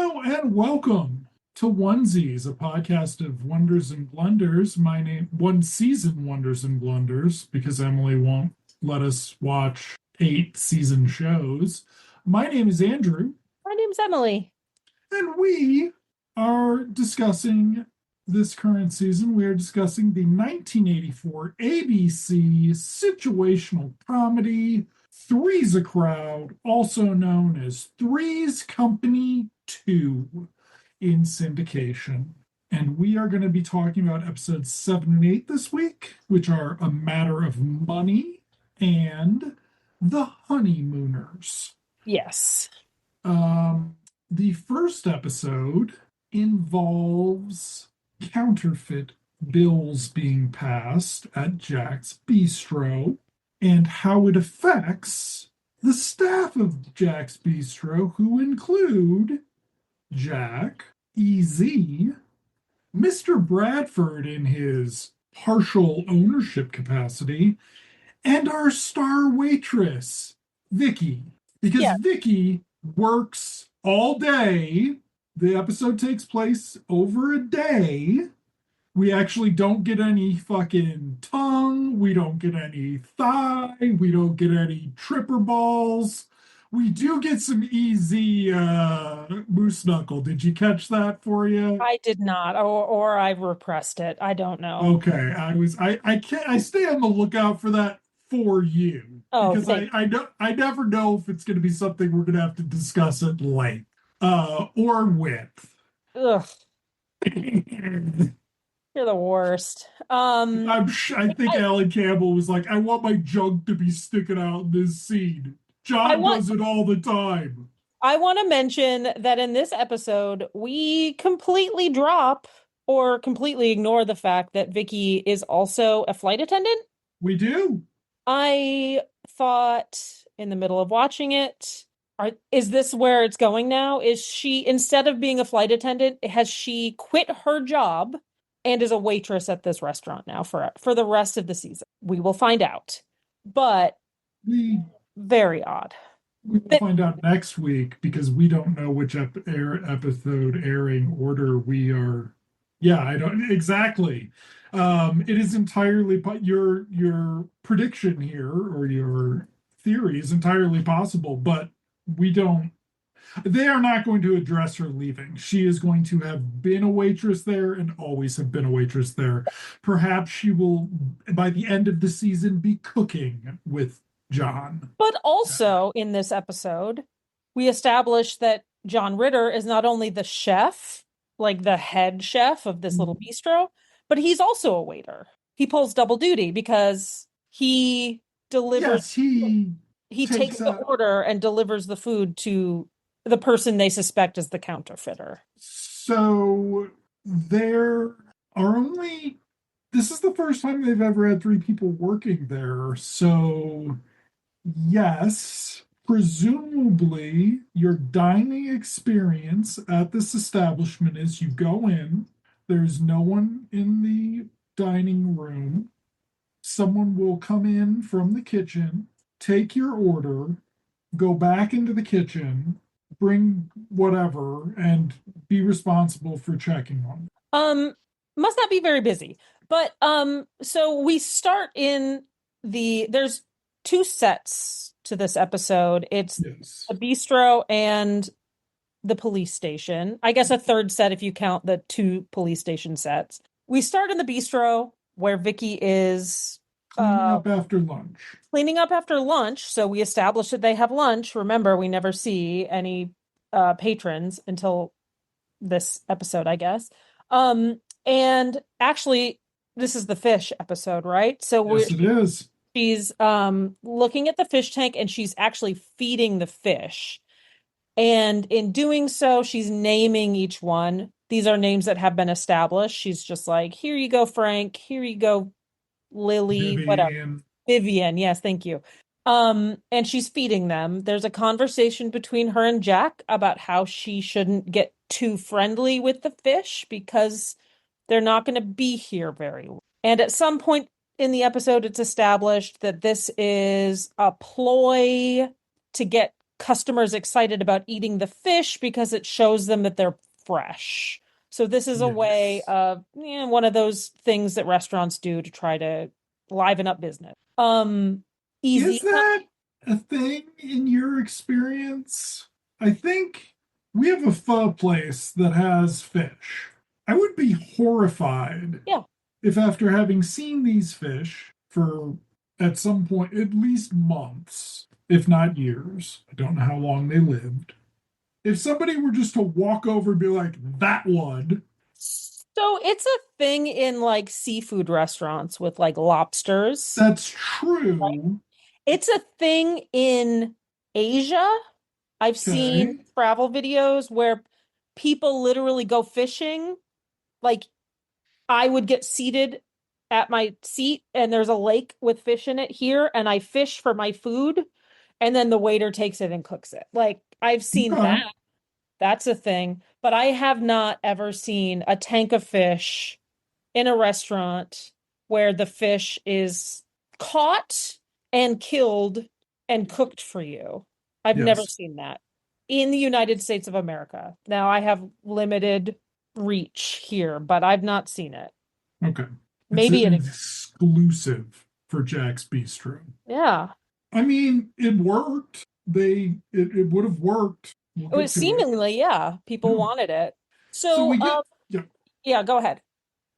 Hello and welcome to Onesies, a podcast of wonders and blunders. My name, one season wonders and blunders, because Emily won't let us watch 8 season shows. My name is Andrew, My name's Emily. and we are discussing this current season. We are discussing the 1984 ABC situational comedy Three's a Crowd, also known as Three's Company 2 in syndication. And we are going to be talking about episodes 7 and 8 this week, which are A Matter of Money and The Honeymooners. Yes. The first episode involves counterfeit bills being passed at Jack's Bistro and how it affects the staff of Jack's Bistro, who include Jack, EZ, Mr. Bradford in his partial ownership capacity, and our star waitress, Vicky. Because Yeah. Vicky works all day. The episode takes place over a day. We actually don't get any fucking tongue. We don't get any thigh. We don't get any tripper balls. We do get some easy moose knuckle. Did you catch that for you? I did not, or I repressed it. I don't know. Okay, I can't I stay on the lookout for that for you Oh, because I never know if it's going to be something we're going to have to discuss at length or width. ugh, you're the worst. I think I, Alan Campbell was like, I want my junk to be sticking out in this scene. I John want does it all the time. I want to mention that in this episode, we completely drop or completely ignore the fact that Vicky is also a flight attendant. We do. I thought in the middle of watching it, is this where it's going now? Is she, instead of being a flight attendant, has she quit her job and is a waitress at this restaurant now for the rest of the season? We will find out. But We very odd. we will find out next week because we don't know which episode airing order we are. Yeah, I don't exactly. It is entirely your prediction here or your theory is entirely possible, but we don't. They are not going to address her leaving. She is going to have been a waitress there and always have been a waitress there. Perhaps she will, by the end of the season, be cooking with John. But also in this episode, we established that John Ritter is not only the chef, like the head chef of this little bistro, but he's also a waiter. He pulls double duty because he delivers. Yes, he He takes takes the out. order and delivers the food to the person they suspect is the counterfeiter. So there are only. This is the first time they've ever had 3 people working there. So yes, presumably your dining experience at this establishment is you go in, there's no one in the dining room. Someone will come in from the kitchen, take your order, go back into the kitchen, bring whatever, and be responsible for checking on it. Must not be very busy. But so we start in there's 2 sets to this episode. It's Yes. a bistro and the police station. I guess a third set if you count the 2 police station sets. We start in the bistro where Vicky is Cleaning up after lunch. cleaning up after lunch. So we establish that they have lunch. Remember, we never see any patrons until this episode, I guess. And actually, this is the fish episode, right? So Yes, it is. she's looking at the fish tank and she's actually feeding the fish. And in doing so, she's naming each one. These are names that have been established. She's just like, here you go, Frank. Here you go, Lily, whatever. Vivian. Vivian, yes, thank you. And she's feeding them. There's a conversation between her and Jack about how she shouldn't get too friendly with the fish because they're not going to be here very long. And at some point in the episode, it's established that this is a ploy to get customers excited about eating the fish because it shows them that they're fresh. So this is a way Yes. of one of those things that restaurants do to try to liven up business. Is Easy. that a thing in your experience? I think we have a pho place that has fish. I would be horrified Yeah. if, after having seen these fish for at some point, at least months, if not years, I don't know how long they lived, if somebody were just to walk over and be like, that one, So it's a thing in like seafood restaurants with like lobsters. that's Right? true. It's a thing in Asia. I've seen Okay. travel videos where people literally go fishing. Like I would get seated at my seat and there's a lake with fish in it here, and I fish for my food, and then the waiter takes it and cooks it. Like I've seen that. Okay. That's a thing, but I have not ever seen a tank of fish in a restaurant where the fish is caught and killed and cooked for you. I've never Yes. seen that in the United States of America. Now, I have limited reach here, but I've not seen it. Okay. It's Maybe an it, exclusive for Jack's Bistro. yeah. I mean, it worked. It would have worked. We'll It get was to it. seemingly, yeah, people Yeah. wanted it. So So, we get yeah. yeah, go ahead.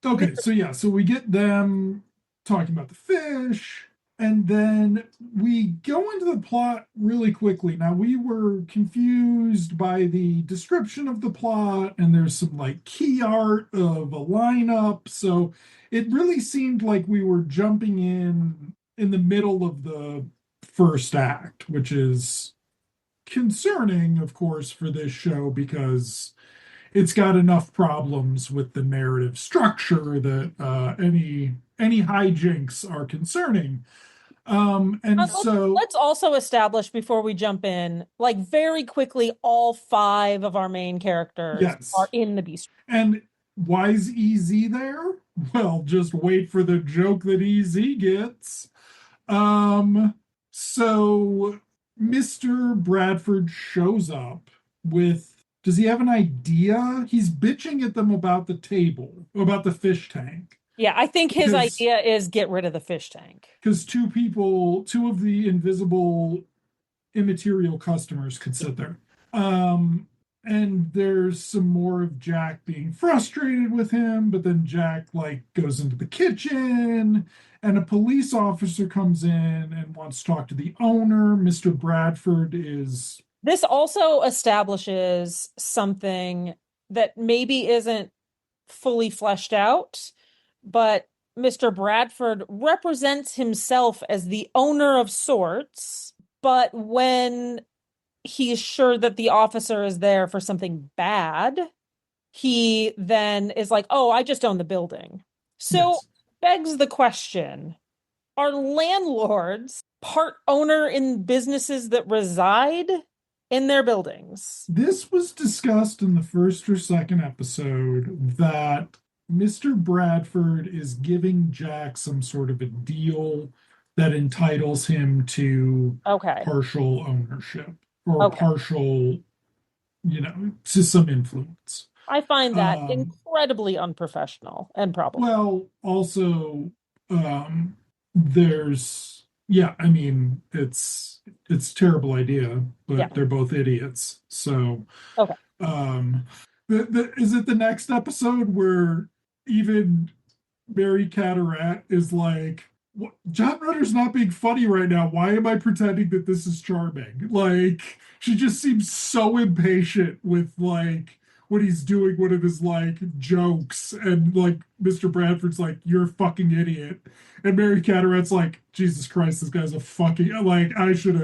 Okay, Mr. so yeah, so we get them talking about the fish, and then we go into the plot really quickly. Now, we were confused by the description of the plot, and there's some like key art of a lineup. So it really seemed like we were jumping in the middle of the first act, which is concerning, of course, for this show because it's got enough problems with the narrative structure that any hijinks are concerning. And so Let's also establish before we jump in, like very quickly, all five of our main characters are yes, in the beast. and why is EZ there? Well, just wait for the joke that EZ gets. Um, so Mr. Bradford shows up with, does he have an idea? He's bitching at them about the table, about the fish tank. Yeah, I think his Because idea is get rid of the fish tank. because two of the invisible immaterial customers could sit there. Um, and there's some more of Jack being frustrated with him, but then Jack like goes into the kitchen and a police officer comes in and wants to talk to the owner. Mr. Bradford is This also establishes something that maybe isn't fully fleshed out, but Mr. Bradford represents himself as the owner of sorts, but when he's sure that the officer is there for something bad, he then is like, oh, I just own the building. So yes. begs the question, are landlords part owner in businesses that reside in their buildings? This was discussed in the first or second episode that Mr. Bradford is giving Jack some sort of a deal that entitles him to Okay. partial ownership or Okay. partial, to some influence. I find that Um, incredibly unprofessional and problematic. well, also, yeah, I mean, it's a terrible idea, Yeah. but they're both idiots. So, Okay. um, is it the next episode where even Mary Catarat is like, what, John Rutter's not being funny right now. Why am I pretending that this is charming? Like, she just seems so impatient with like what he's doing, one of his like jokes, and like Mr. Bradford's like, "You're a fucking idiot," and Mary Catarat's like, "Jesus Christ, this guy's a fucking like I should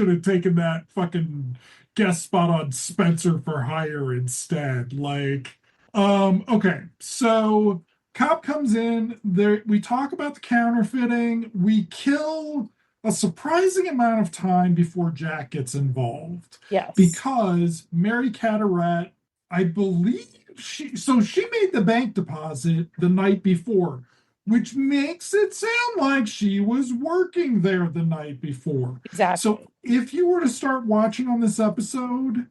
have taken that fucking guest spot on Spencer for Hire instead." Like, okay, so cop comes in there, we talk about the counterfeiting, we kill a surprising amount of time before Jack gets involved Yes. because Mary Catarat, I believe she made the bank deposit the night before, which makes it sound like she was working there the night before. So Exactly. if you were to start watching on this episode,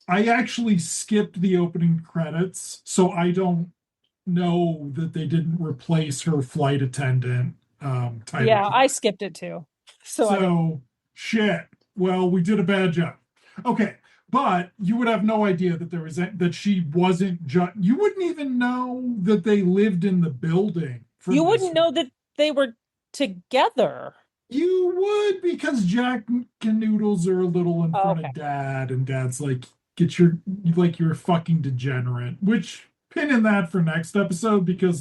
I actually skipped the opening credits, so I don't know that they didn't replace her flight attendant title Yeah, card. I skipped it too. So I don't. So shit. Well, we did a bad job. Okay, but you would have no idea that that she wasn't just. You wouldn't even know that they lived in the building for You this. wouldn't know that they were together. You would because Jack Canoodles are a little in front Okay. of Dad, and Dad's like, "Get your like you're a fucking degenerate." Which pin in that for next episode because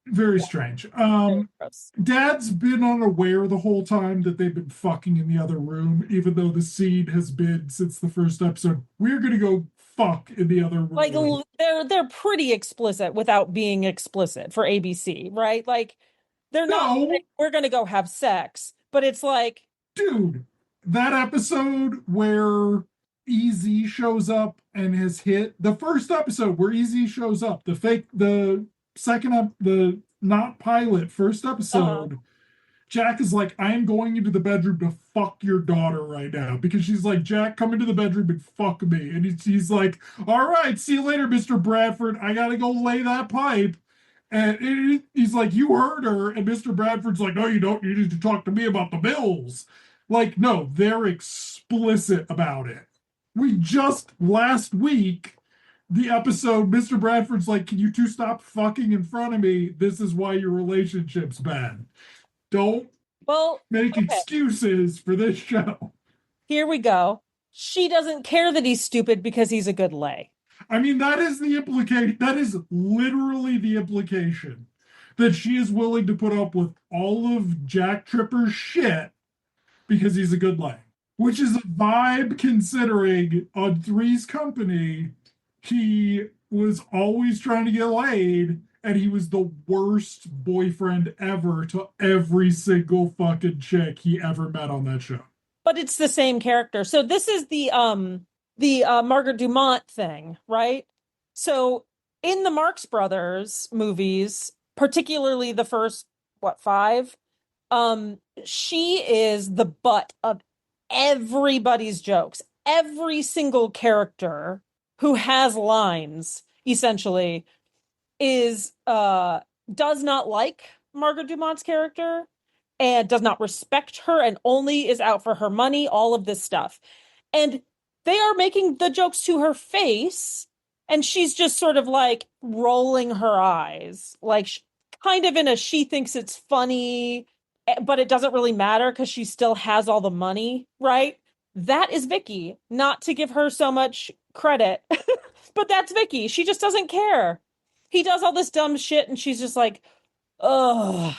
very Yeah, strange. very gross. Dad's been unaware the whole time that they've been fucking in the other room, even though the scene has been since the first episode. We're gonna go fuck in the other Like room. they're pretty explicit without being explicit for ABC, right? Like they're not like No, we're gonna go have sex, but it's like, dude, that episode where EZ shows up and has hit the first episode where EZ shows up, the second up, the not pilot, first uh-huh. episode. Jack is like, I am going into the bedroom to fuck your daughter right now because she's like, Jack, come into the bedroom and fuck me. And he's like, all right, see you later, Mr. Bradford. I gotta go lay that pipe. And he's like, you heard her. And Mr. Bradford's like, no, you don't. You need to talk to me about the bills. Like, no, they're explicit about it. We just last week, the episode, Mr. Bradford's like, can you two stop fucking in front of me? This is why your relationship's bad. Don't Well, make okay, excuses for this show. here we go. She doesn't care that he's stupid because he's a good lay. I mean, that is the implication. That is literally the implication that she is willing to put up with all of Jack Tripper's shit because he's a good lay, which is a vibe considering on Three's Company, he was always trying to get laid and he was the worst boyfriend ever to every single fucking chick he ever met on that show. But it's the same character. So this is the Margaret Dumont thing, right? So in the Marx Brothers movies, particularly the first what five, she is the butt of everybody's jokes. Every single character who has lines essentially is does not like Margaret Dumont's character and does not respect her and only is out for her money, all of this stuff. And they are making the jokes to her face, and she's just sort of like rolling her eyes, like kind of in a she thinks it's funny, but it doesn't really matter because she still has all the money, right? That is Vicky, not to give her so much credit, but that's Vicky. She just doesn't care. He does all this dumb shit, and she's just like, ugh.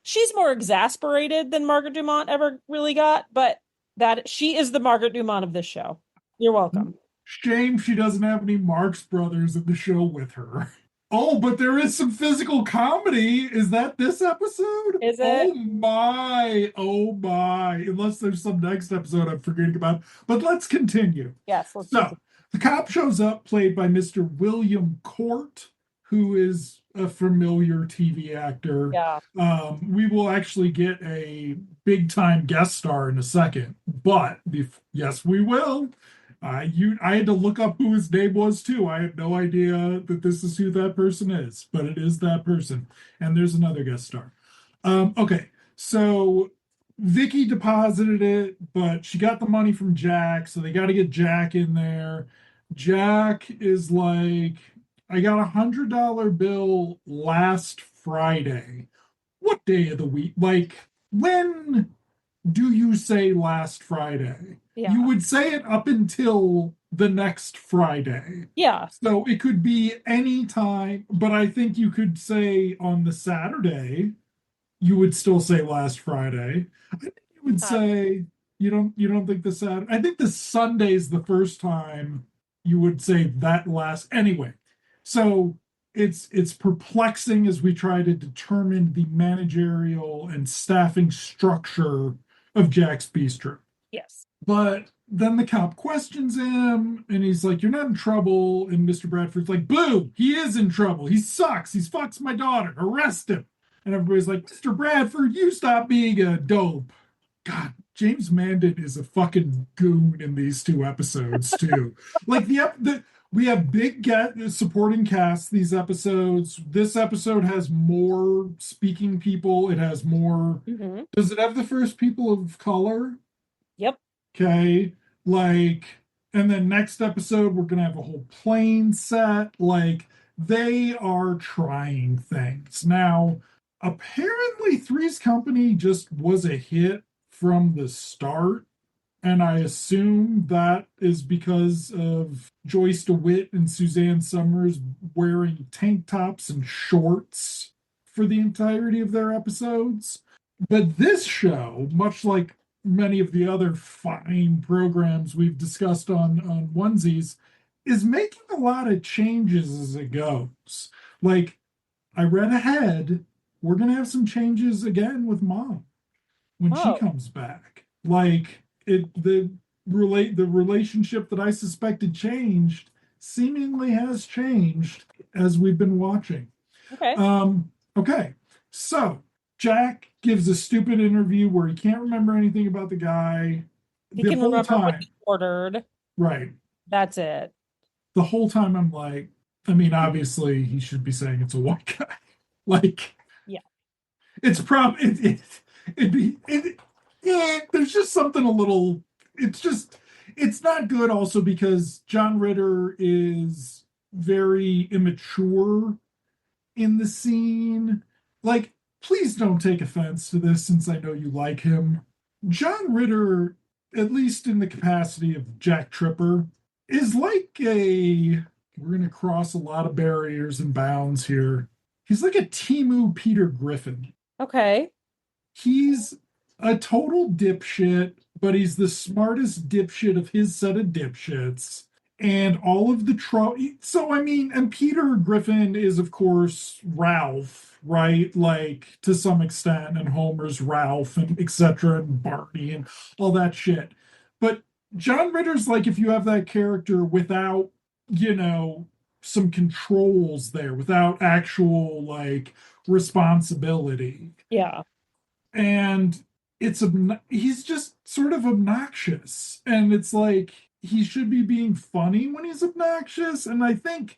She's more exasperated than Margaret Dumont ever really got, but that she is the Margaret Dumont of this show. You're welcome. Shame she doesn't have any Marx Brothers in the show with her. Oh, but there is some physical comedy. Is that this episode? Is it? Oh my. Oh my. Unless there's some next episode I'm forgetting about. But let's continue. Yes, let's So continue. the cop shows up, played by Mr. William Court, who is a familiar TV actor. Yeah. We will actually get a big time guest star in a second, but yes, we will. I had to look up who his name was too. I had no idea that this is who that person is, but it is that person. And there's another guest star. Okay, so Vicky deposited it, but she got the money from Jack, so they got to get Jack in there. Jack is like, I got $100 bill last Friday. What day of the week? Like, when do you say last Friday? You Yeah. would say it up until the next Friday. Yeah. So it could be any time, but I think you could say on the Saturday, you would still say last Friday. I think you would Uh, say you don't think the Saturday. I think the Sunday's the first time you would say that last anyway. So it's perplexing as we try to determine the managerial and staffing structure of Jack's Bistro. yes. But then the cop questions him and he's like, you're not in trouble. And Mr. Bradford's like, boo, he is in trouble. He sucks. He fucks my daughter. Arrest him. And everybody's like, Mr. Bradford, you stop being a dope. God, James Mandan is a fucking goon in these two episodes too. Like we have big get supporting cast these episodes. This episode has more speaking people. It has more. Hmm. Does it have the first people of color? Yep. Okay, like, and then next episode we're gonna have a whole plane set. Like, they are trying things now. Apparently, Three's Company just was a hit from the start, and I assume that is because of Joyce DeWitt and Suzanne Summers wearing tank tops and shorts for the entirety of their episodes. But this show, much like many of the other fine programs we've discussed on Onesies, is making a lot of changes as it goes. Like, I read ahead, we're going to have some changes again with Mom when she Oh, comes back. Like the relationship that I suspected changed seemingly has changed as we've been watching. okay. Okay, so Jack gives a stupid interview where he can't remember anything about the guy He the can whole remember what time. he ordered. Right. That's it. The whole time I'm like, I mean, obviously he should be saying it's a white guy. Like, Yeah. it's prob it'd be yeah, there's just something a little it's not good also because John Ritter is very immature in the scene. Like, please don't take offense to this since I know you like him. John Ritter, at least in the capacity of Jack Tripper, is like a we're gonna cross a lot of barriers and bounds here. He's like a Timu Peter Griffin. Okay. He's a total dipshit, but he's the smartest dipshit of his set of dipshits. And all of the so I mean, and Peter Griffin is of course Ralph, right? Like to some extent, and Homer's Ralph, and etc., and Barney, and all that shit. But John Ritter's like if you have that character without, you know, some controls there, without actual like responsibility, Yeah. and he's just sort of obnoxious, and it's like he should be being funny when he's obnoxious, and I think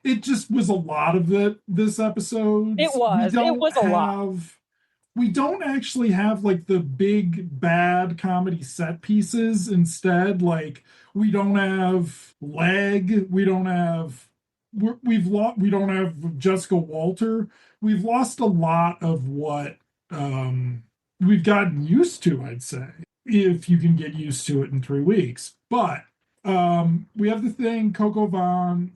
it just was a lot of it this It episodes. was. It was a lot. We don't actually have like the big bad comedy set pieces. Instead, like we don't have leg, we don't have we've lost we don't have Jessica Walter. We've lost a lot of what we've gotten used to, I'd say, if you can get used to it in 3 weeks. But we have the thing, Coco Vaughn.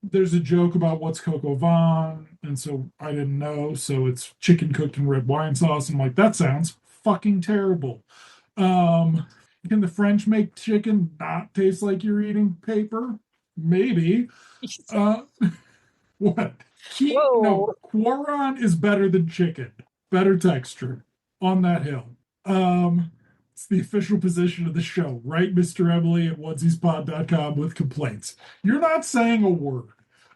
There's a joke about what's Coco Vaughn, and so I didn't know. So it's chicken cooked in red wine sauce. I'm like, that sounds fucking terrible. Um, can the French make chicken not taste like you're eating paper? Maybe. Uh, what? No, Whoa. Quaron is better than chicken. Better texture on that hill. Um, it's the official position of the show, right, Mr. Emily at onesiespod.com with complaints. You're not saying a word.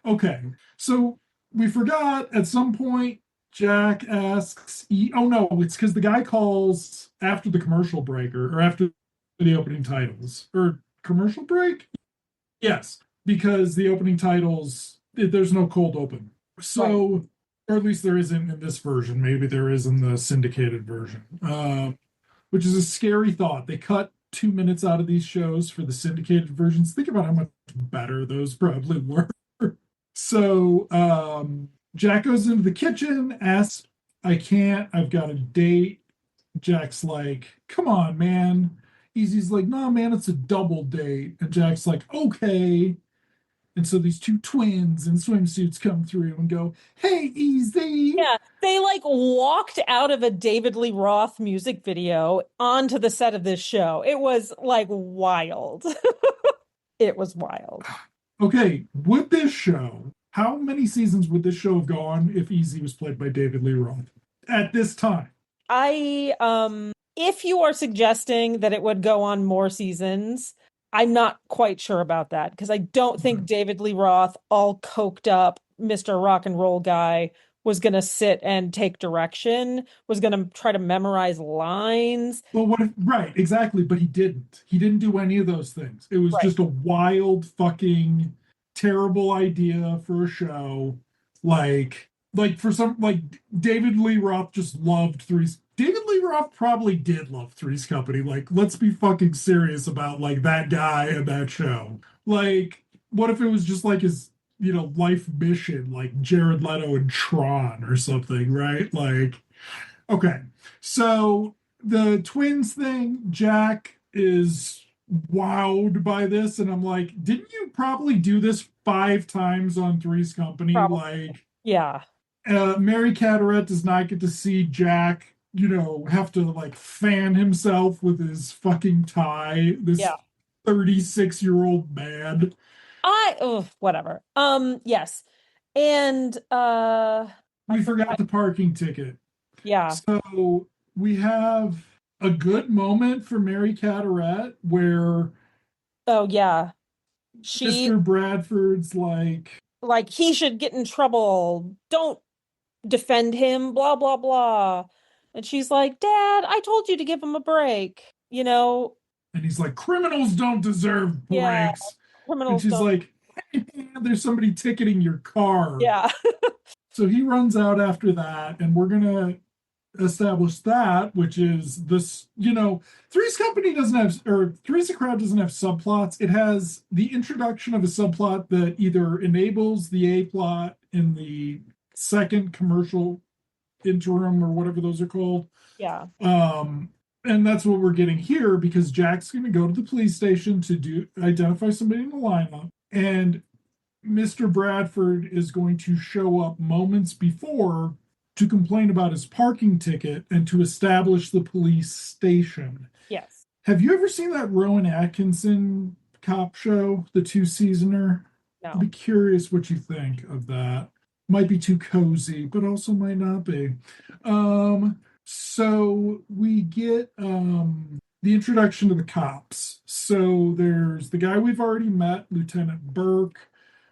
Okay, so we forgot at some point Jack asks, oh no, it's because the guy calls after the commercial break or after the opening titles. Or commercial break? Yes, because the opening titles, there's no cold open. Right. So, or at least there isn't in this version. Maybe there is in the syndicated version, which is a scary thought. They cut 2 minutes out of these shows for the syndicated versions. Think about how much better those probably were. So, Jack goes into the kitchen, asks, I can't, I've got a date. Jack's like, come on, man. Easy's like, no, man, it's a double date. And Jack's like, okay. And so these two twins in swimsuits come through and go, hey, Easy. Yeah. They like walked out of a David Lee Roth music video onto the set of this show. It was like wild. It was wild. Okay, would this show, how many seasons would this show have gone if Easy was played by David Lee Roth at this time? If you are suggesting that it would go on more seasons, I'm not quite sure about that because I don't think Okay. David Lee Roth, all coked up Mr. Rock and Roll guy, was going to sit and take direction, was going to try to memorize lines. Well, what if, right, exactly, but he didn't. He didn't do any of those things. It was Right. just a wild fucking terrible idea for a show. Like for some like David Lee Roth just loved Three's David Lee Roth probably did love Three's Company. Like, let's be fucking serious about like that guy and that show. Like, what if it was just like his, life mission, like Jared Leto and Tron or something, right? Like, okay. So the twins thing, Jack is wowed by this, and I'm like, didn't you probably do this 5 times on Three's Company? Probably. Like, Yeah. Mary Carteret does not get to see Jack, have to like fan himself with his fucking tie. This Yeah. 36-year-old man. Oh, whatever. Yes. And I We forgot forgot. the parking ticket. Yeah. So we have a good moment for Mary Carteret where Oh, yeah. She Mr. Bradford's like he should get in trouble. Don't defend him, blah blah blah. And she's like, "Dad, I told you to give him a break." and he's like, criminals don't deserve Yeah, breaks. And criminals she's don't. like, hey, there's somebody ticketing your car. Yeah. So he runs out after that, and we're gonna establish that, which is this, Three's Company doesn't have, or Three's a Crowd doesn't have subplots. It has the introduction of a subplot that either enables the A plot in the second commercial interim or whatever those are called. Yeah. Um, and that's what we're getting here because Jack's going to go to the police station to identify somebody in the lineup, and Mr. Bradford is going to show up moments before to complain about his parking ticket and to establish the police station. Yes. Have you ever seen that Rowan Atkinson cop show, the two-seasoner? I'd be No. curious what you think of that. Might be too cozy, but also might not be. So we get the introduction to the cops. So there's the guy we've already met, Lieutenant Burke,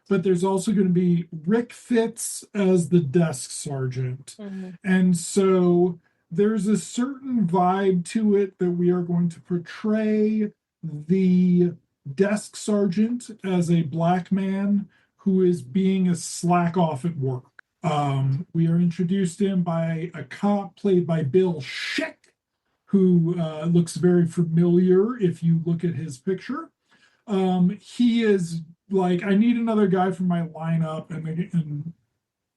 but there's also going to be Rick Fitz as the desk sergeant. Mhm. And so there's a certain vibe to it that we are going to portray the desk sergeant as a black man who is being a slack off at work. We are introduced to him by a cop played by Bill Schick, who looks very familiar if you look at his picture. He is like, I need another guy for my lineup, and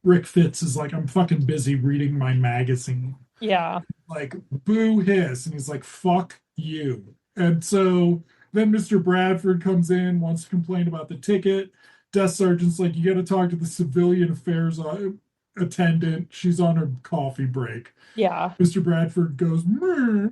Rick Fitz is like, I'm fucking busy reading my magazine. Yeah. Like, boo hiss, and he's like, fuck you. And so then Mr. Bradford comes in, wants to complain about the ticket. Desk sergeant's like, you got to talk to the civilian affairs attendant. She's on her coffee break. Yeah. Mr. Bradford goes, meh.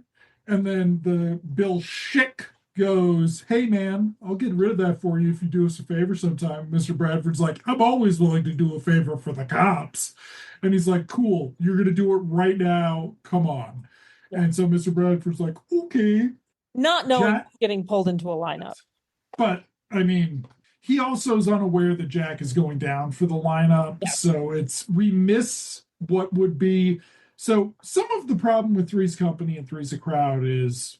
And then the Bill Schick goes, hey man, I'll get rid of that for you if you do us a favor sometime. Mr. Bradford's like, I'm always willing to do a favor for the cops. And he's like, cool, you're going to do it right now. Come on. Yeah. And so Mr. Bradford's like, okay. Not knowing Jack, getting pulled into a lineup. but I mean, he also is unaware that Jack is going down for the lineup. Yeah. So we miss what would be. So some of the problem with Three's Company and Three's a Crowd is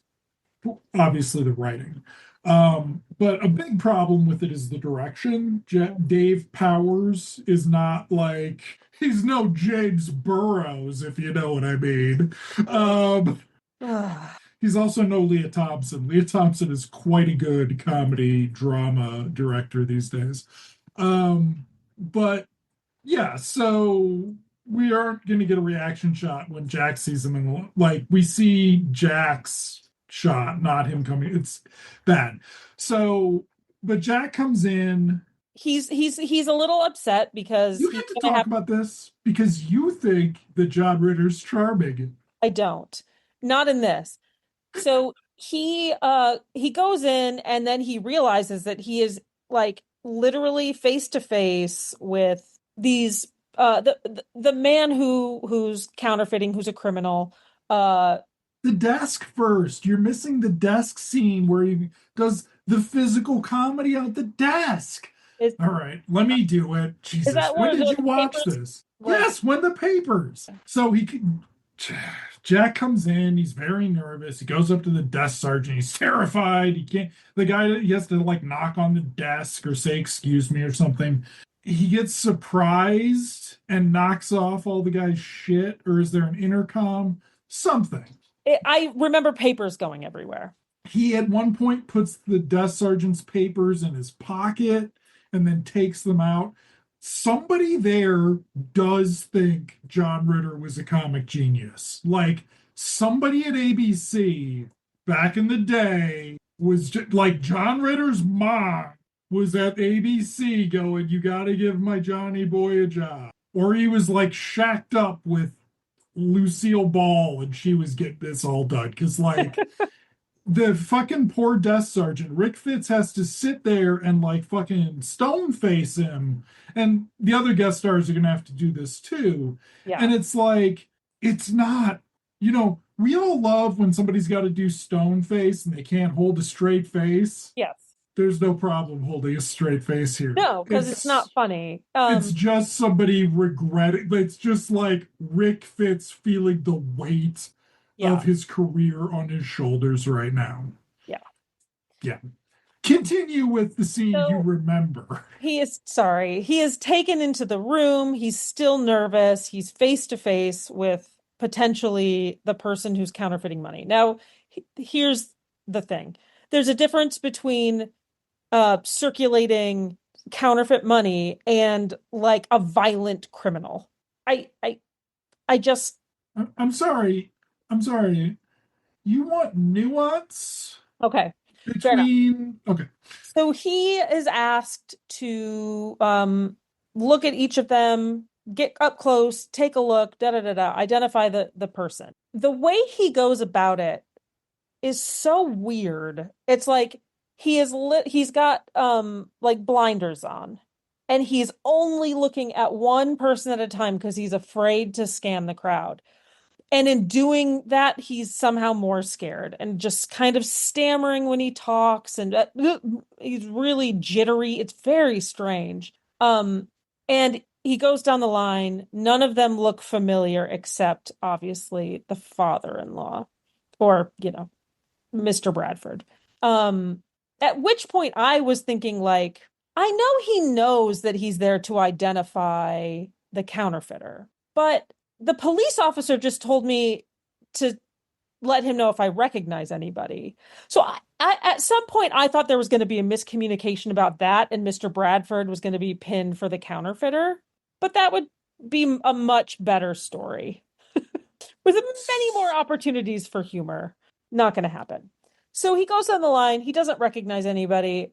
obviously the writing. But a big problem with it is the direction. Dave Powers is not like, he's no James Burrows, if you know what I mean. Um, he's also no Leah Thompson. Leah Thompson is quite a good comedy drama director these days. But yeah, so we aren't going to get a reaction shot when Jack sees him, and like we see Jack's shot, not him coming. It's bad. So, but Jack comes in. He's a little upset because You he's get to gonna talk have. about this because you think that John Ritter's charming. I don't. Not in this. So he goes in and then he realizes that he is like literally face to face with these the man who's counterfeiting, who's a criminal. Uh The desk first. You're missing the desk scene where he does the physical comedy out the desk. Is All right, let me do it. is Jesus, that when one of did those you watch papers this? like Yes, when the papers. So Jack comes in, he's very nervous. He goes up to the desk sergeant. He's terrified. He can't, the guy, he has to like knock on the desk or say, excuse me, or something. He gets surprised and knocks off all the guy's shit, or is there an intercom? Something. I remember papers going everywhere. He at one point puts the desk sergeant's papers in his pocket and then takes them out. Somebody there does think John Ritter was a comic genius. Like somebody at ABC back in the day was just, like John Ritter's mom was at ABC going, "You got to give my Johnny boy a job." Or he was like shacked up with Lucille Ball and she was getting this all done. Because, like, the fucking poor desk sergeant, Rick Fitz, has to sit there and like fucking stone face him. And the other guest stars are gonna have to do this too. Yeah. And it's like, it's not, we all love when somebody's got to do stone face and they can't hold a straight face. Yes. There's no problem holding a straight face here. No, because it's not funny. It's just somebody regretting. It's just like Rick Fitz feeling the weight Yeah. of his career on his shoulders right now. Yeah. Yeah. Continue with the scene you So remember. he is sorry. He is taken into the room. He's still nervous. He's face to face with potentially the person who's counterfeiting money. Now, here's the thing. There's a difference between circulating counterfeit money and like a violent criminal. I I just I'm sorry. I'm sorry. You want nuance okay. Fair enough. between. Okay. So he is asked to look at each of them, get up close, take a look, da da da da, identify the person. The way he goes about it is so weird. It's like he's got like blinders on and he's only looking at one person at a time because he's afraid to scan the crowd. And in doing that, he's somehow more scared and just kind of stammering when he talks, and he's really jittery. It's very strange. And he goes down the line. None of them look familiar except obviously the father-in-law or, Mr. Bradford. At which point I was thinking like, I know he knows that he's there to identify the counterfeiter, but the police officer just told me to let him know if I recognize anybody. So at some point, I thought there was going to be a miscommunication about that, and Mr. Bradford was going to be pinned for the counterfeiter. But that would be a much better story with many more opportunities for humor. Not going to happen. So he goes on the line. He doesn't recognize anybody.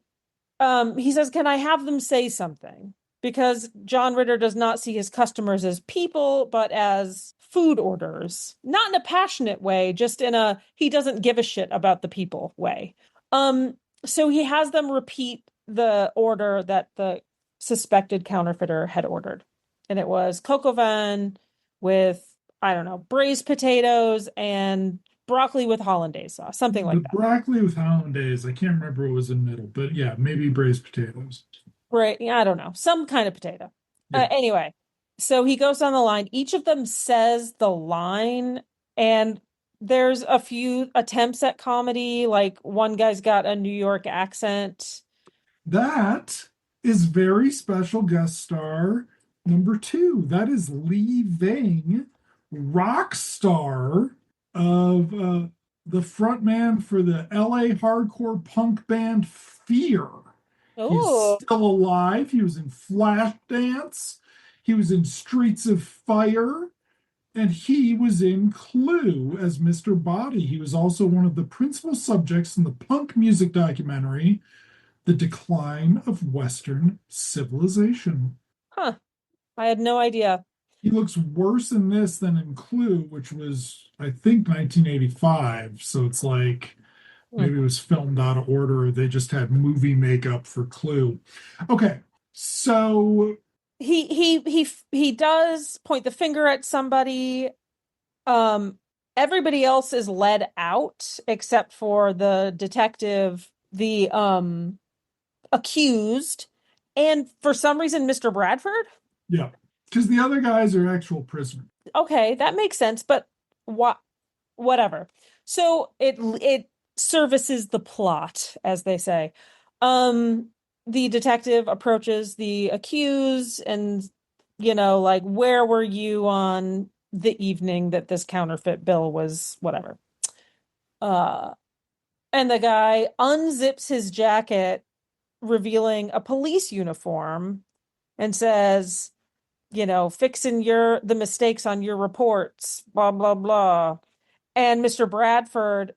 He says, "Can I have them say something?" Because John Ritter does not see his customers as people, but as food orders. Not in a passionate way, just in a he doesn't give a shit about the people way. So he has them repeat the order that the suspected counterfeiter had ordered. And it was coq au vin with, I don't know, braised potatoes and broccoli with hollandaise sauce, something The like that. broccoli with hollandaise, I can't remember what was in the middle, but yeah, maybe braised potatoes. Right. Yeah, I don't know. Some kind of potato. Yeah. Anyway, so he goes down the line. Each of them says the line, and there's a few attempts at comedy. Like one guy's got a New York accent. That is very special guest star number two. That is Lee Ving, rock star of the frontman for the LA hardcore punk band Fear. He's Oh, still alive. He was in Flashdance. He was in Streets of Fire. And he was in Clue as Mr. Body. He was also one of the principal subjects in the punk music documentary The Decline of Western Civilization. huh. I had no idea. He looks worse in this than in Clue, which was, I think, 1985. So it's like Hmm. maybe it was filmed out of order. Or they just had movie makeup for Clue. Okay, so He does point the finger at somebody. Um, Everybody else is led out except for the detective, the accused, And for some reason, Mr. Bradford? Yeah. Because the other guys are actual prisoners. Okay, that makes sense, but what whatever. So it services the plot, as they say. Um, the detective approaches the accused and, like, where were you on the evening that this counterfeit bill was whatever? Uh, and the guy unzips his jacket, revealing a police uniform, and says, fixing the mistakes on your reports, blah, blah, blah. And Mr. Bradford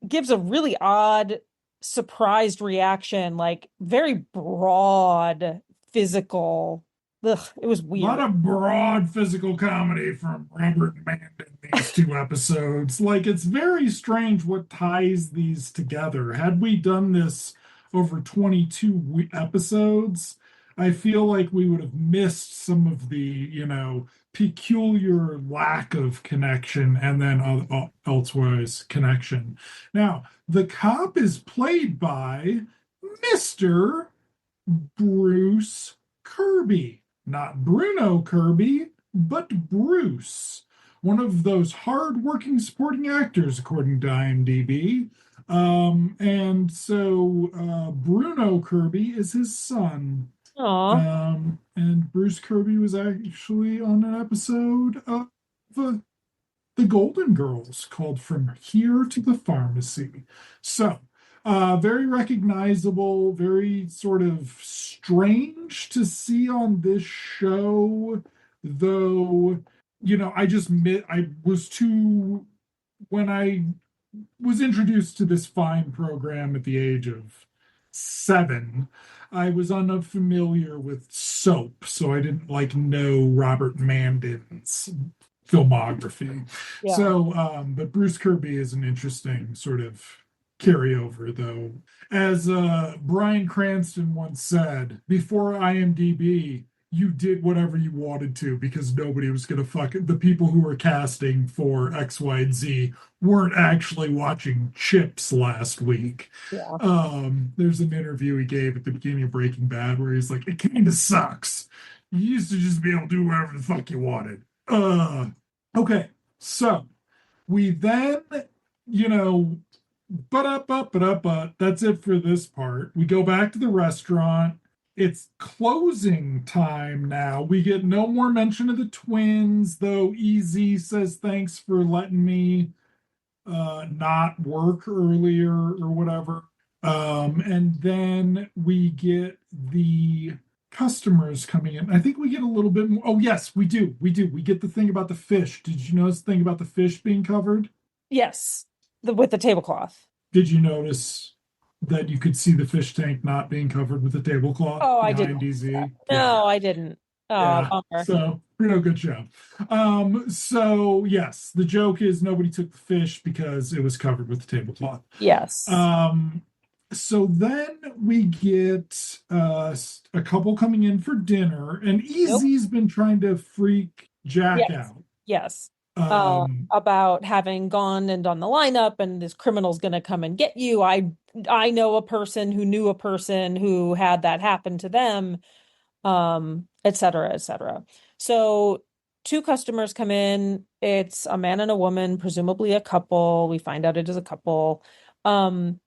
gives a really odd, surprised reaction, like very broad, physical. Ugh, it was A lot weird. of broad physical comedy from Robert and Amanda in these two episodes. Like, it's very strange what ties these together. Had we done this over 22 episodes, I feel like we would have missed some of the, peculiar lack of connection and then elsewise connection. Now, the cop is played by Mr. Bruce Kirby, not Bruno Kirby, but Bruce, one of those hard-working supporting actors, according to IMDb. And so Bruno Kirby is his son. Aw. And Bruce Kirby was actually on an episode of the Golden Girls called From Here to the Pharmacy. So, very recognizable, very sort of strange to see on this show, though, I was too, when I was introduced to this fine program at the age of 7, I was unfamiliar with soap, so I didn't know Robert Mandan's filmography. Yeah. So, but Bruce Kirby is an interesting sort of carryover, though. As Bryan Cranston once said, before IMDb, you did whatever you wanted to because nobody was going to fuck it. The people who were casting for X, Y, and Z weren't actually watching Chips last week. Yeah. There's an interview he gave at the beginning of Breaking Bad where he's like, it kind of sucks. You used to just be able to do whatever the fuck you wanted. Okay, so we then, you know, that's it for this part. We go back to the restaurant. It's closing time now. We get no more mention of the twins, though EZ says thanks for letting me not work earlier or whatever. And then we get the customers coming in. I think we get a little bit more. Oh, yes, we do. We do. We get the thing about the fish. Did you notice the thing about the fish being covered? Yes. With the tablecloth. Did you notice that you could see the fish tank not being covered with a tablecloth Oh, I didn't behind notice that. DZ? Yeah. No, I didn't. Oh, Yeah. bummer. So, good job. So yes, the joke is nobody took the fish because it was covered with the tablecloth. Yes. Um, so then we get a couple coming in for dinner, and Nope. EZ's been trying to freak Jack Yes. out. Yes. Um, About having gone and done the lineup and this criminal's going to come and get you. I know a person who knew a person who had that happen to them, et cetera, et cetera. So two customers come in. It's a man and a woman, presumably a couple. We find out it is a couple. Um,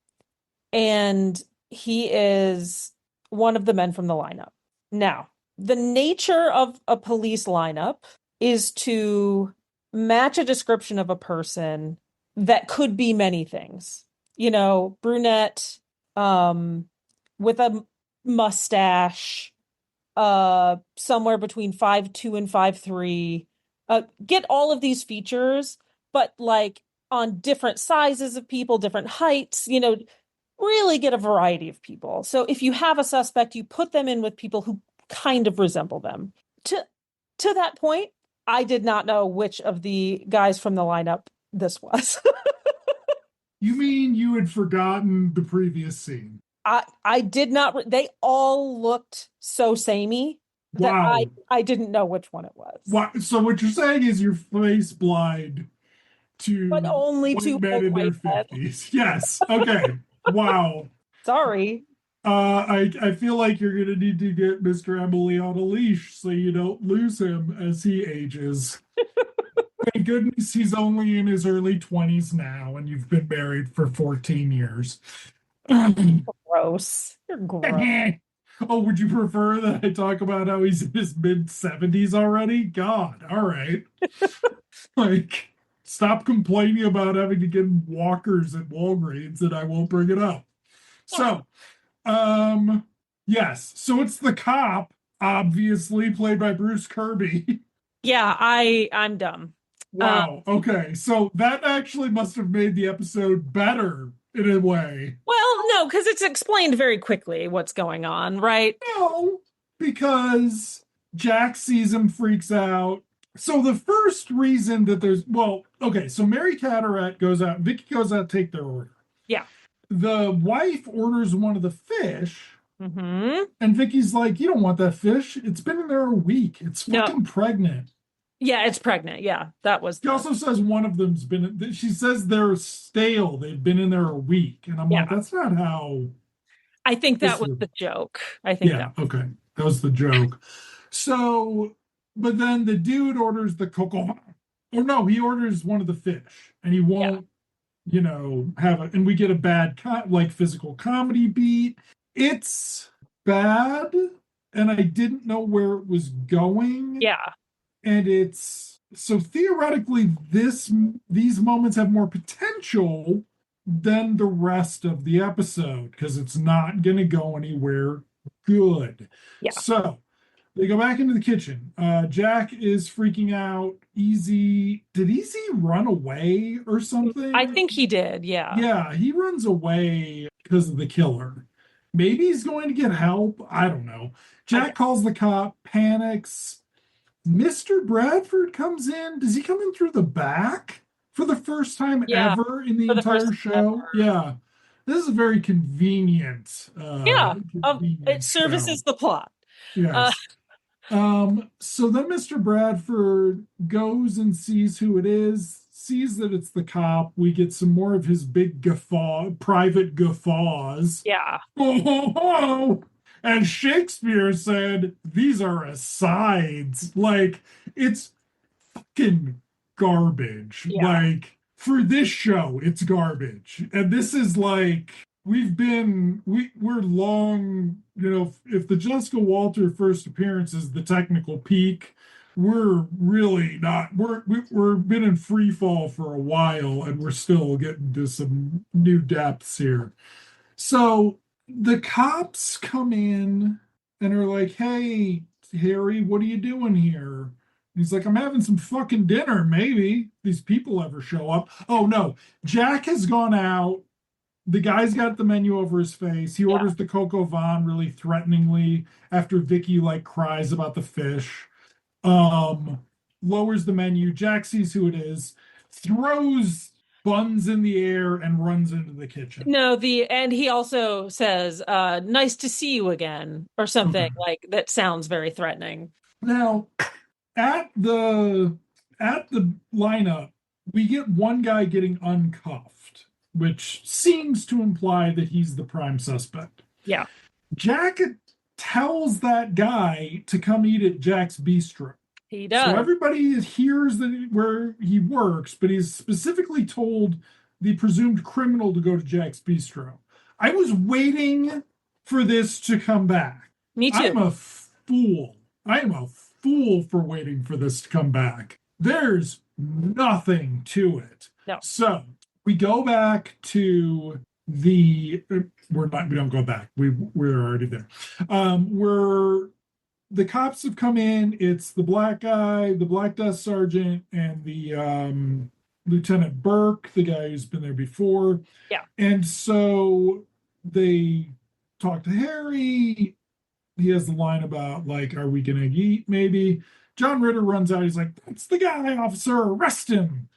and he is one of the men from the lineup. Now, the nature of a police lineup is to match a description of a person that could be many things. Brunette, um, with a mustache, somewhere between 5'2" and 5'3". Get all of these features, but like on different sizes of people, different heights, really get a variety of people. So if you have a suspect, you put them in with people who kind of resemble them. To that point, I did not know which of the guys from the lineup this was. you mean you had forgotten the previous scene? I did not. They all looked so samey that I Wow. I didn't know which one it was. Wow. So what you're saying is you're face blind But to only white two men old in their white men. 50s. Yes. Okay. Wow. Sorry. I feel like you're gonna need to get Mr. Emily on a leash so you don't lose him as he ages. Thank goodness he's only in his early 20s now, and you've been married for 14 years. Gross. You're gross. Oh, would you prefer that I talk about how he's in his mid 70s already? God, all right. Like, stop complaining about having to get walkers at Walgreens, and I won't bring it up. So, um, yes. So it's the cop, obviously played by Bruce Kirby. Yeah, I'm dumb. Um, Wow. Okay. So that actually must have made the episode better in a way. well, no, because it's explained very quickly what's going on, right? No, because Jack sees him, freaks out. So the first reason that there's, well, okay, so Mary Cataract goes out, Vicky goes out to take their order. Yeah. The wife orders one of the fish, Mm-hmm. and Vicky's like, "You don't want that fish. It's been in there a week. It's No. fucking pregnant." Yeah, it's pregnant. Yeah, that was She the. also says one of them's been, she says they're stale. They've been in there a week. And I'm Yeah, like, that's not how I think that this was works. the joke. I think Yeah, that. okay. That was the joke. So, but then the dude orders the coco. Or no, he orders one of the fish and he Yeah. won't, have it. And we get a bad, like physical comedy beat. It's bad. And I didn't know where it was going. Yeah. And it's so theoretically these moments have more potential than the rest of the episode because it's not going to go anywhere good. Yeah. So they go back into the kitchen. Jack is freaking out. Did Easy run away or I something? think he did. Yeah. Yeah, he runs away because of the killer. Maybe he's going to get help. I don't know. I Jack guess. calls the cop, panics. Mr. Bradford comes in. Does he come in through the back for the first time Yeah. ever in the For the first entire time show? ever. Yeah. This is a very Yeah. It convenient services show. the plot. Uh, Yes. So then Mr. Bradford goes and sees who it is, sees that it's the cop. We get some more of his big private guffaws. yeah. Ho, ho, ho. And Shakespeare said, these are asides. Like, it's fucking garbage. Yeah. Like, for this show, it's garbage. And this is like, we're long, if the Jessica Walter first appearance is the technical peak, we're really not, we've been in free fall for a while and we're still getting to some new depths here. So the cops come in and are like, "Hey, Harry, what are you doing here?" He's like, "I'm having some fucking dinner. Maybe these people ever show up." Oh no, Jack has gone out. The guy's got the menu over his face. He Yeah. orders the coco van really threateningly after Vicky like cries about the fish. Um, Lowers the menu. Jack sees who it is, throws buns in the air, and runs into the kitchen. No, and he also says, nice to see you again, or Okay. something like that sounds very threatening. Now, at the at the lineup, we get one guy getting uncuffed, which seems to imply that he's the prime suspect. Yeah. Jack tells that guy to come eat at Jack's Bistro. He So does. everybody hears that where he works, but he's specifically told the presumed criminal to go to Jack's Bistro. I was waiting for this to come back. Me too. I'm a fool. I am a fool for waiting for this to come back. There's nothing to it. No. So we go back to the we don't go back. We're already there. We're the cops have come in. It's the black guy, the black desk sergeant, and the Lieutenant Burke, the guy who's been there before. Yeah. And so they talk to Harry. He has the line about like, "Are we gonna eat?" Maybe. John Ritter runs out. He's like, "That's the guy, officer. Arrest him!"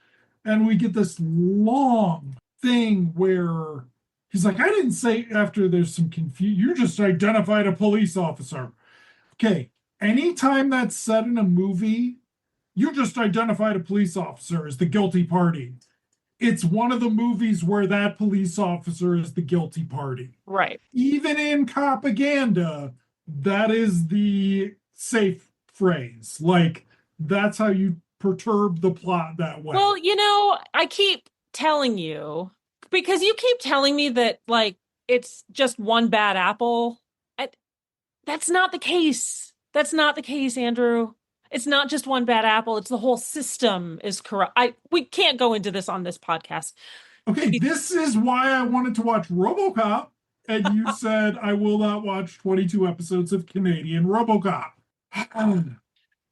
And we get this long thing where he's like, "I didn't say." After there's some confusion, you just identified a police officer. Okay, anytime that's said in a movie, you just identified a police officer as the guilty party. it's one of the movies where that police officer is the guilty party. Right. Even in propaganda, that is the safe phrase. Like, that's how you perturb the plot that way. Well, I keep telling you because you keep telling me that like it's just one bad apple. I, that's not the case. That's not the case, Andrew. It's not just one bad apple. It's the whole system is corrupt. We can't go into this on this podcast. Okay, Please. this is why I wanted to watch RoboCop, and you said I will not watch 22 episodes of Canadian RoboCop.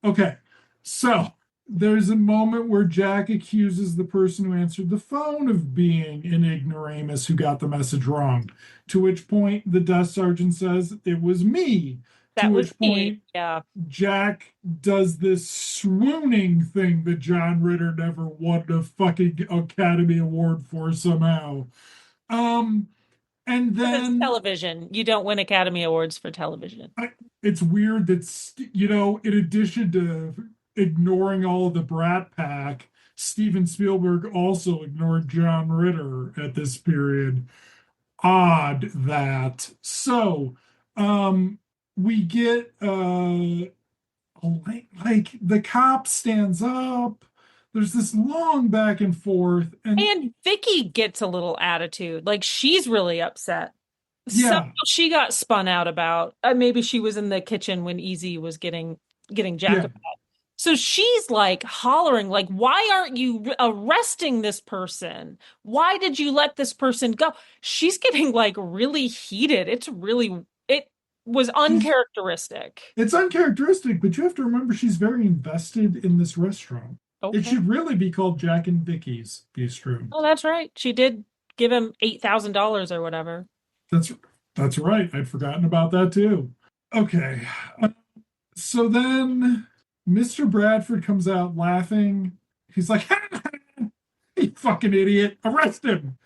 Okay, so there's a moment where Jack accuses the person who answered the phone of being an ignoramus who got the message wrong. To which point the desk sergeant says it was me. To That was which me. point Yeah. Jack does this swooning thing that John Ritter never won a fucking Academy Award for somehow. Um, and Because it's then television. You don't win Academy Awards for television. it's weird that, in addition to ignoring all of the Brat Pack, Steven Spielberg also ignored John Ritter at this period. Odd that. So, we get like the cop stands up. There's this long back and forth, and And Vicky gets a little attitude. Like she's really upset. Somehow yeah, she got spun out about. Maybe she was in the kitchen when Easy was getting Jack yeah, about. So she's like hollering, like, "Why aren't you arresting this person? Why did you let this person go?" She's getting like really heated. It was she's uncharacteristic. it's uncharacteristic, but you have to remember she's very invested in this restaurant. It Okay. should really be called Jack and Vicky's Bistro. Oh, that's right. She did give him $8,000 or whatever. That's that's right. I'd forgotten about that too. Okay. Uh, so then Mr. Bradford comes out laughing. He's like, "You fucking idiot. Arrest him."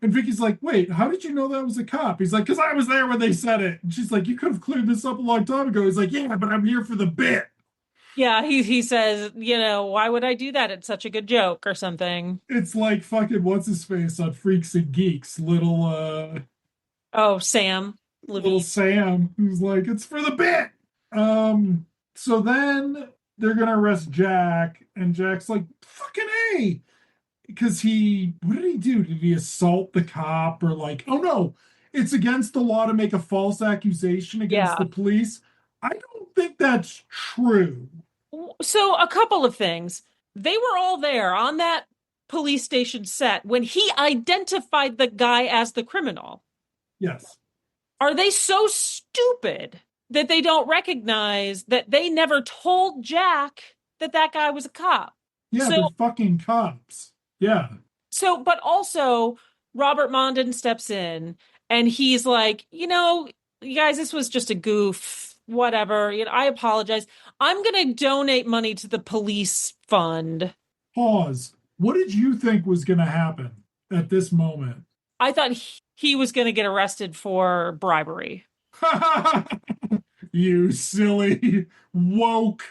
And Vicky's like, "Wait, how did you know that was a cop?" He's like, "Because I was there when they said it." And she's like, "You could have cleared this up a long time ago." He's like, "Yeah, but I'm here for the bit." Yeah, he says, why would I do that? It's such a good joke or something. It's like fucking what's his face on Freaks and Geeks, Oh, Sam little Levine. Sam, who's like, "It's for the bit." So then they're gonna arrest Jack, and Jack's like, "Fucking A," because what did he do? Did he assault the cop or like, oh no, it's against the law to make a false accusation against the Yeah. police? I don't think that's true. So a couple of things. They were all there on that police station set when he identified the guy as the criminal. Yes. Are they so stupid that they don't recognize that they never told Jack that that guy was a cop? Yeah, So they're fucking cops. Yeah. but also Robert Mondin steps in and he's like, you guys, this was just a goof, whatever. I apologize. I'm going to donate money to the police fund. Pause. What did you think was going to happen at this moment? I thought he was going to get arrested for bribery. You silly woke.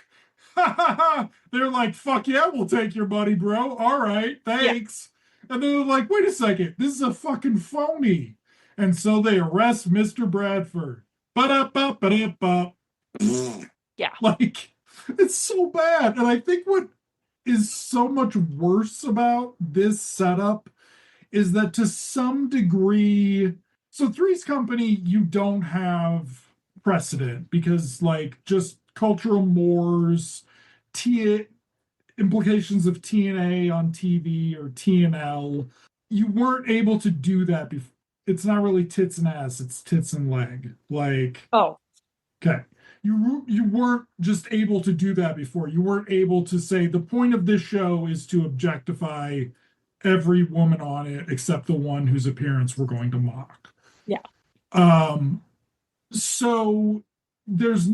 They're like, "Fuck yeah, we'll take your money, bro. All right, Yeah, thanks." And then they're like, "Wait a second, this is a fucking phony." And so they arrest Mr. Bradford. Ba-da-ba, ba-da-ba. yeah. Like, it's so bad. And I think what is so much worse about this setup is that to some degree, so Three's Company, you don't have precedent because, like, just cultural mores, T implications of TNA on TV or TNL, you weren't able to do that before. It's not really tits and ass, it's tits and leg. Like, Oh, okay. You weren't just able to do that before. You weren't able to say the point of this show is to objectify every woman on it except the one whose appearance we're going to mock. yeah. Um, so there's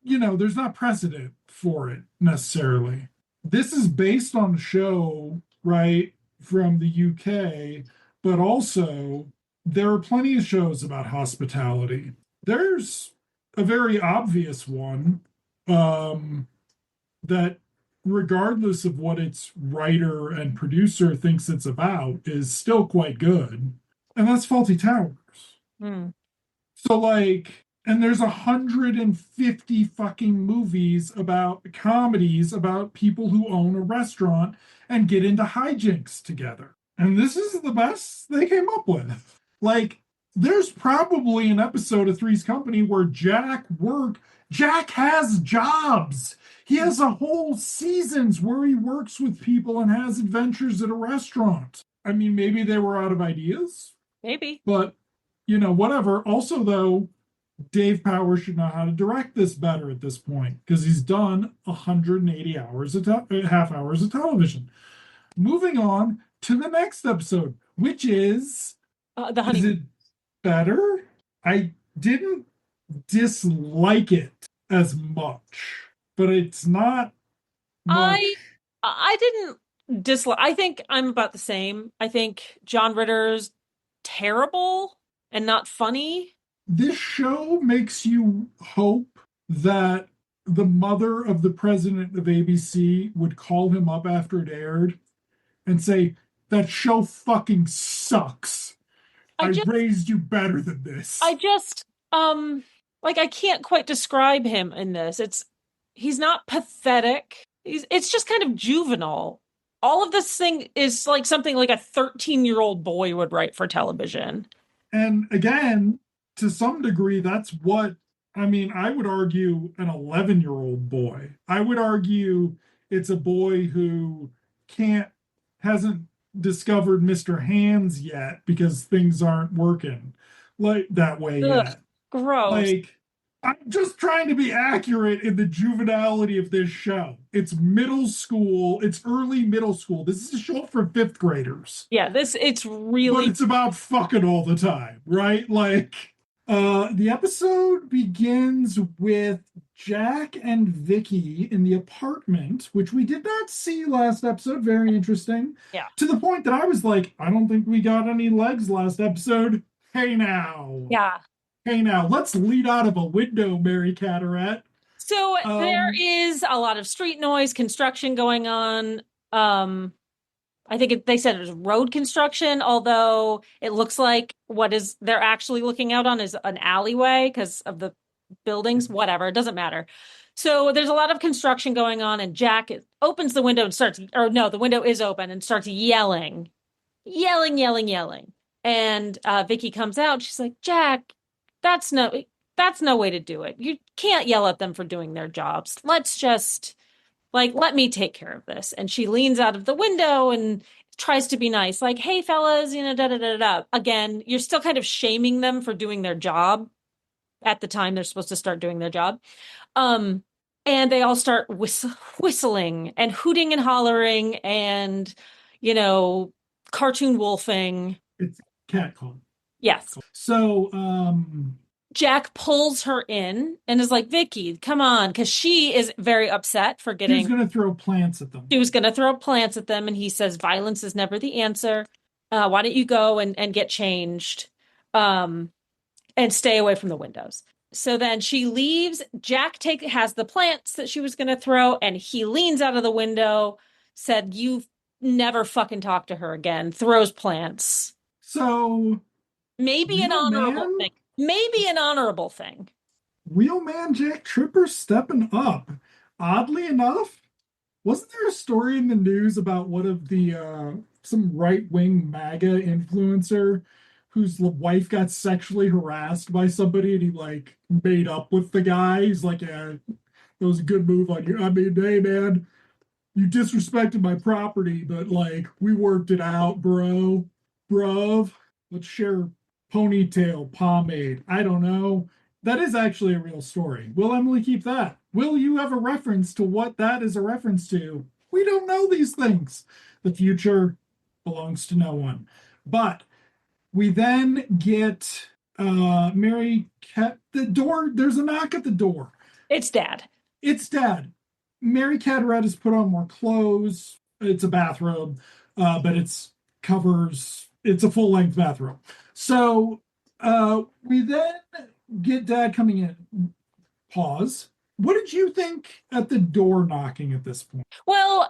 there's not precedent for it necessarily. This is based on a show, right, from the UK, but also there are plenty of shows about hospitality. There's a very obvious one that regardless of what its writer and producer thinks it's about, is still quite good. And that's Faulty Towers. Hmm. So like, and there's 150 fucking movies about comedies about people who own a restaurant and get into hijinks together. And this is the best they came up with. Like, there's probably an episode of Three's Company where Jack has jobs. He has a whole seasons where he works with people and has adventures at a restaurant. I mean, maybe they were out of ideas, Maybe. but whatever. Also, though, Dave Power should know how to direct this better at this point because he's done 180 hours of half hours of television. Moving on to the next episode, which The is honeymoon. it better? I didn't dislike it as much, but it's not I much. I didn't dislike. I think I'm about the same. I think John Ritter's terrible and not funny. This show makes you hope that the mother of the president of ABC would call him up after it aired and say, that show fucking sucks. I I just raised you better than I this. just like I can't quite describe him in this. He's not pathetic. It's just kind of juvenile. All of this thing is like something like a 13-year-old boy would write for television. And again, to some degree, that's what I mean. I would argue an 11-year-old boy. I would argue it's a boy who can't, hasn't discovered Mr. Hands yet because things aren't working like that way Ugh, yet. gross. Like, I'm just trying to be accurate in the juvenility of this show. It's middle school, it's early middle school. This is a show for fifth graders, Yeah, this it's but really it's about fucking all the time, right? Like, the episode begins with Jack and Vicky in the apartment, which we did not see last episode. Very interesting. yeah. To the point that I was like, I don't think we got any legs last episode. Hey now. Yeah. Hey now, let's lead out of a window, Mary Catterat. So there Um, is a lot of street noise, construction going on. I think they said it was road construction, although it looks like what is they're actually looking out on is an alleyway because of the buildings. Whatever, it doesn't matter. So there's a lot of construction going on, and Jack opens the window and starts, or no, the window is open and starts yelling, yelling, yelling, yelling. And Vicky comes out. She's like, Jack, that's no, that's no way to do it. You can't yell at them for doing their jobs. Let's just like let me take care of this. And she leans out of the window and tries to be nice, like, hey fellas, da da da da. Again, you're still kind of shaming them for doing their job at the time they're supposed to start doing their job. Um, and they all start whistling and hooting and hollering and, you know, cartoon wolfing. it's cat call. Yes. So, Jack pulls her in and is like, Vicky, come on, because she is very upset for she was getting, going to throw plants at them. she was going to throw plants at them. And he says, violence is never the answer. Why don't you go and get changed and stay away from the windows? So then she leaves. Jack has the plants that she was going to throw, and he leans out of the window, said, you never fucking talk to her again, throws plants. So, Maybe an honorable thing. Maybe an honorable thing. real man Jack Tripper stepping up. Oddly enough, wasn't there a story in the news about one of the some right-wing MAGA influencer whose wife got sexually harassed by somebody and he like made up with the guy? He's like, yeah, that was a good move on you. I mean, hey man, you disrespected my property, but like we worked it out, bro. Bruv. Let's share ponytail pomade. I don't know. That is actually a real story. Will Emily keep that? Will you have a reference to what that is a reference to? We don't know these things. The future belongs to no one. But we then get Mary Cat the door. There's a knock at the door. It's dad. It's dad. Mary Catterat has put on more clothes. It's a bathrobe, but it's a full length bathrobe. So we then get dad coming in. Pause. what did you think at the door knocking at this point? Well,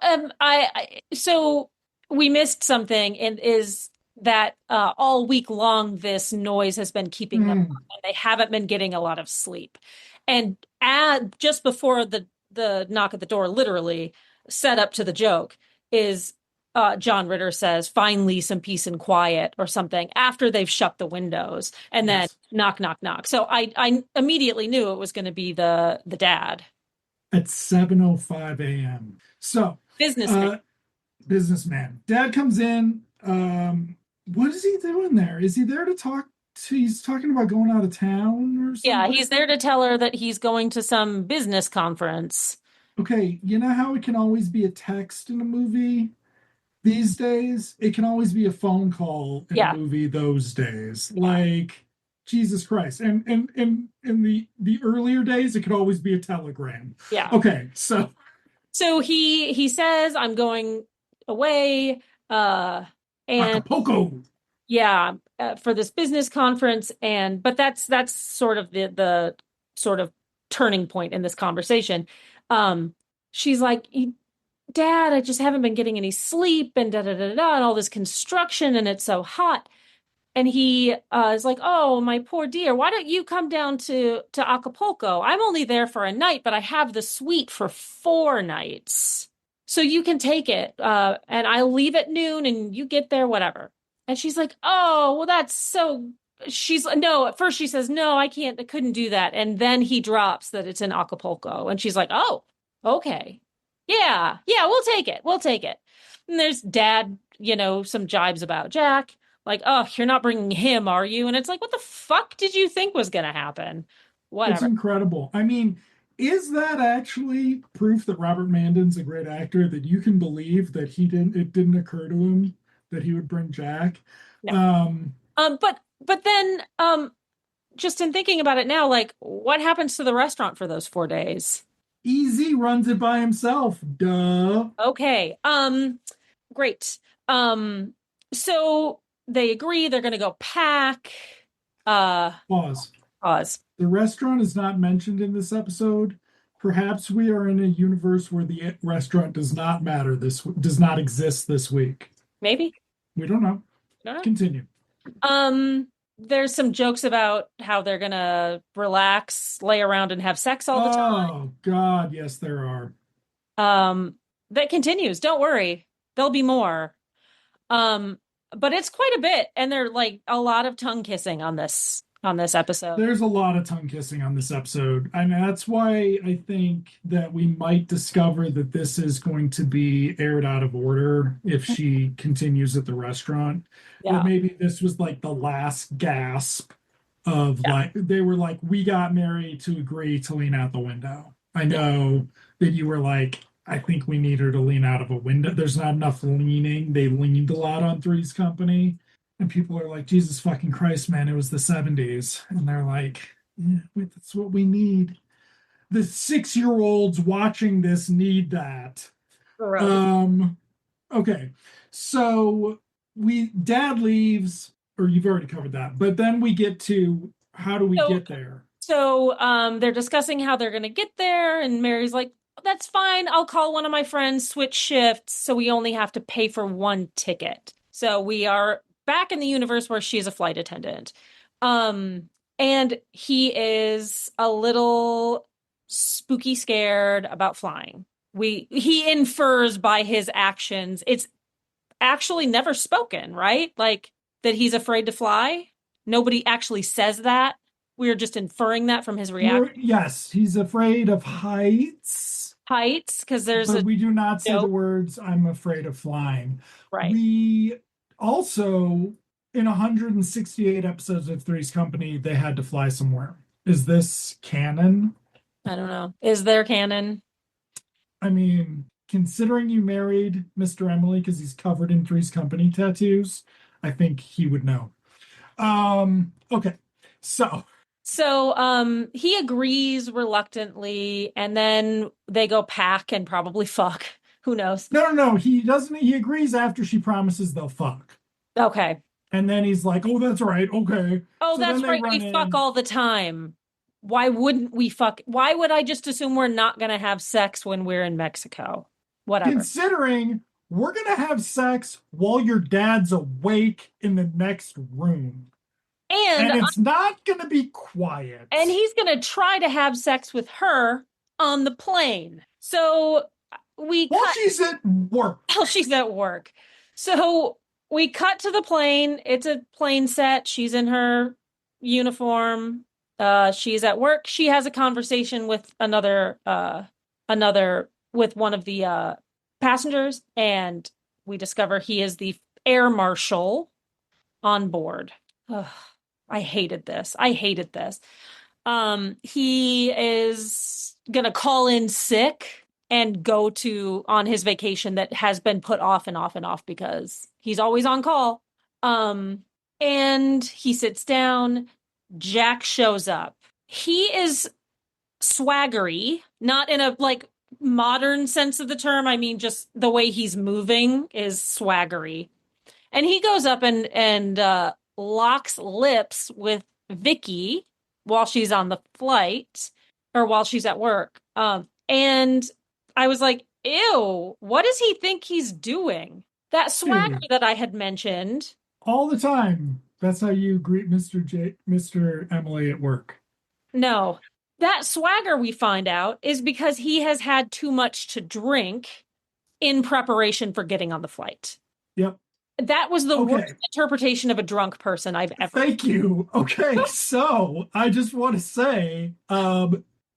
so we missed something, and is that all week long this noise has been keeping them up, Mm, and they haven't been getting a lot of sleep. And just before the knock at the door, literally set up to the joke, is John Ritter says, "Finally, some peace and quiet," or something after they've shut the windows, and then yes, knock, knock, knock. So I immediately knew it was going to be the dad, at 7:05 a.m. So, businessman. uh, businessman. Dad comes in. What is he doing there? Is he there to talk he's talking about going out of town or Yeah, something? he's there to tell her that he's going to some business conference. Okay, you know how it can always be a text in a movie these days? It can always be a phone call in a Yeah, movie those days. Like Jesus Christ. And in the earlier days, it could always be a telegram. yeah. Okay, so So he says, "I'm going away," uh, and Acapulco. yeah, for this business conference. And but that's sort of the sort of turning point in this conversation. Um, she's like, "Dad, I just haven't been getting any sleep, and da da da da, and all this construction, and it's so hot." And he is like, "Oh, my poor dear, why don't you come down to Acapulco? I'm only there for a night, but I have the suite for 4 nights, so you can take it. And I leave at noon, and you get there, whatever." And she's like, "Oh, well, that's so." She's no. At first, she says, "No, I can't. I couldn't do that." And then he drops that it's in Acapulco, and she's like, "Oh, okay, yeah, yeah, we'll take it. We'll take it." And there's dad, some jibes about Jack, like, "Oh, you're not bringing him, are you?" And it's like, what the fuck did you think was going to happen? It's Whatever. incredible. I mean, is that actually proof that Robert Mandan's a great actor, that you can believe that it didn't occur to him that he would bring Jack? No. Um, But then, just in thinking about it now, like, what happens to the restaurant for those 4 days? Easy runs it by himself. Duh. Okay. Great. Um, so they agree they're going to go pack. Uh, Pause. Pause. The restaurant is not mentioned in this episode. Perhaps we are in a universe where the restaurant does not exist this week. Maybe. We don't know. I don't know. Continue. There's some jokes about how they're gonna relax, lay around, and have sex all the time. Oh God, yes, there are. Um, that continues. Don't worry, there'll be more. Um, but it's quite a bit, and they're like a lot of tongue kissing on this episode. There's a lot of tongue kissing on this episode. And that's why I think that we might discover that this is going to be aired out of order if she continues at the restaurant. That Yeah, maybe this was like the last gasp of yeah, like, they were like, we got Mary to agree to lean out the window. I yeah. know that you were like, I think we need her to lean out of a window. There's not enough leaning. They leaned a lot on Three's Company. And people are like, Jesus fucking Christ, man, it was the 70s. And they're like, yeah, wait, that's what we need. The 6-year-olds watching this need that. Gross. Um, okay. So dad leaves, or you've already covered that, but then we get to how do we So, get there? they're discussing how they're gonna get there, and Mary's like, "That's fine. I'll call one of my friends, switch shifts, so we only have to pay for one ticket." So we are back in the universe where she's a flight attendant. And he is a little spooky scared about flying. He infers by his actions. It's actually never spoken, right? Like that he's afraid to fly. Nobody actually says that. We're just inferring that from his reaction. Yes, he's afraid of heights, Heights, because there's but a we do not say the joke, words, I'm afraid of flying. right? We also, in 168 episodes of Three's Company, they had to fly somewhere. Is this canon? I don't know. Is there canon? I mean, considering you married Mr. Emily because he's covered in Three's Company tattoos, I think he would know. Okay. So So, he agrees reluctantly, and then they go pack and probably fuck. Who knows? no, he doesn't, he agrees after she promises they'll fuck. Okay. And then he's like, oh, that's right, okay. Oh, So then that's they right. We run fuck in. all the time. Why wouldn't we fuck? Why would I just assume we're not going to have sex when we're in Mexico? Whatever. Considering we're gonna have sex while your dad's awake in the next room. And And it's not gonna be quiet. he's going to try to have sex with her on the plane. So we While cut she's at work. while she's at work. So we cut to the plane. It's a plane set. She's in her uniform. She's at work. She has a conversation with another with one of the passengers, and we discover he is the air marshal on board. Ugh, I hated this. I hated this. He is gonna call in sick and go to on his vacation that has been put off and off and off because he's always on call. Um, and he sits down. Jack shows up. He is swaggery, not in a like modern sense of the term. I mean, just the way he's moving is swaggery. And he goes up and locks lips with Vicky while she's on the flight or while she's at work. And I was like, ew, what does he think he's doing? That swagger Dude, that I had mentioned. all the time. That's how you greet Mr. Emily at work. No, that swagger we find out is because he has had too much to drink in preparation for getting on the flight. Yep. That was the worst Okay. interpretation of a drunk person I've ever. Thank you. Okay, so I just want to say,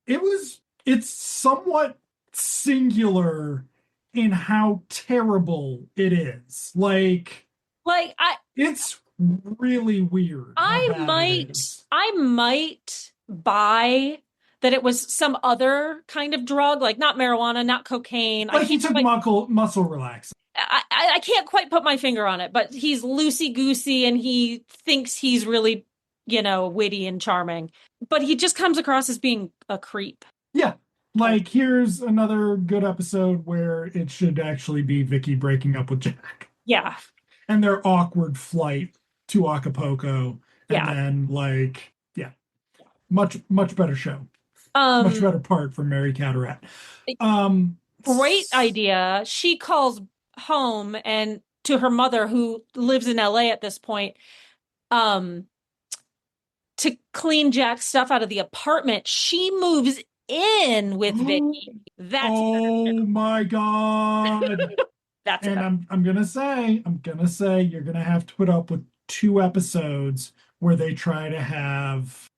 it's somewhat singular in how terrible it is. Like It's really weird how I bad it might is. I might buy that it was some other kind of drug, like not marijuana, not cocaine. Like he took muscle relaxant. I can't quite put my finger on it, but he's loosey goosey and he thinks he's really, witty and charming. But he just comes across as being a creep. Yeah. Like here's another good episode where it should actually be Vicky breaking up with Jack Yeah, and their awkward flight to Acapulco. And yeah. then yeah, much better show. Much Um, better part for Mary Catterat. Um, Great idea. She calls home and to her mother who lives in LA at this point, um, to clean Jack's stuff out of the apartment. She moves in with Vicky. That's oh my God. that's a And better. I'm gonna say you're gonna have to put up with 2 episodes where they try to have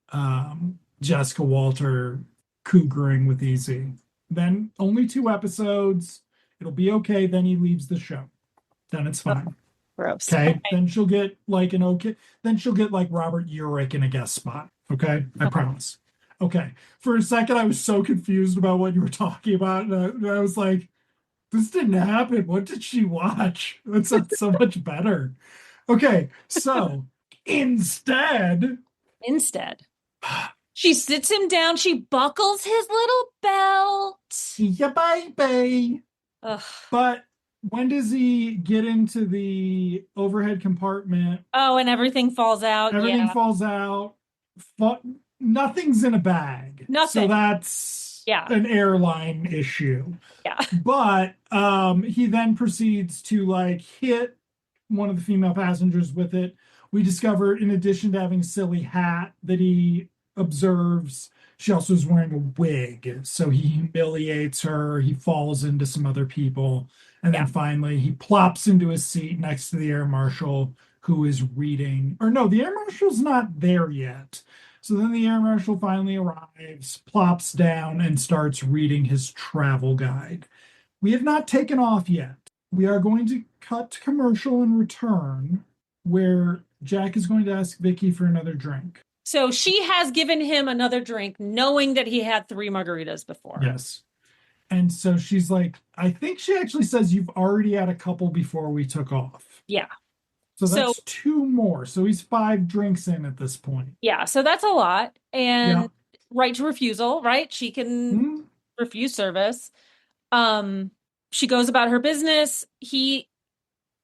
Jessica Walter cougaring with Easy. Then only 2 episodes. It'll be okay. Then he leaves the show. Then it's Oh, fine. gross. Okay. Okay. Then she'll get like an okay. Then she'll get like Robert Urich in a guest spot. Okay. I Okay. promise. Okay. For a second, I was so confused about what you were talking about. And I was like, this didn't happen. What did she watch? That sounds so much better. Okay. So instead, Instead, she sits him down. She buckles his little belt. yeah, baby. Ugh. But when does he get into the overhead compartment? Oh, and everything falls out. Everything Yeah. falls out. Nothing's in a bag. So Nothing. that's Yeah. an airline issue. Yeah. But he then proceeds to like hit one of the female passengers with it. We discover, in addition to having a silly hat that he observes, she also is wearing a wig. So he humiliates her. He falls into some other people. And Yeah. then finally, he plops into his seat next to the air marshal who is reading. Or no, the air marshal's not there yet. So then the air marshal finally arrives, plops down, and starts reading his travel guide. We have not taken off yet. We are going to cut to commercial and return, where Jack is going to ask Vicky for another drink. So she has given him another drink, knowing that he had 3 margaritas before. Yes. And so she's like, I think she actually says you've already had a couple before we took off. Yeah. So So that's 2 more. So he's 5 drinks in at this point. yeah, so that's a lot. Yeah. And right to refusal, right? She can Mhm. refuse service. She goes about her business. He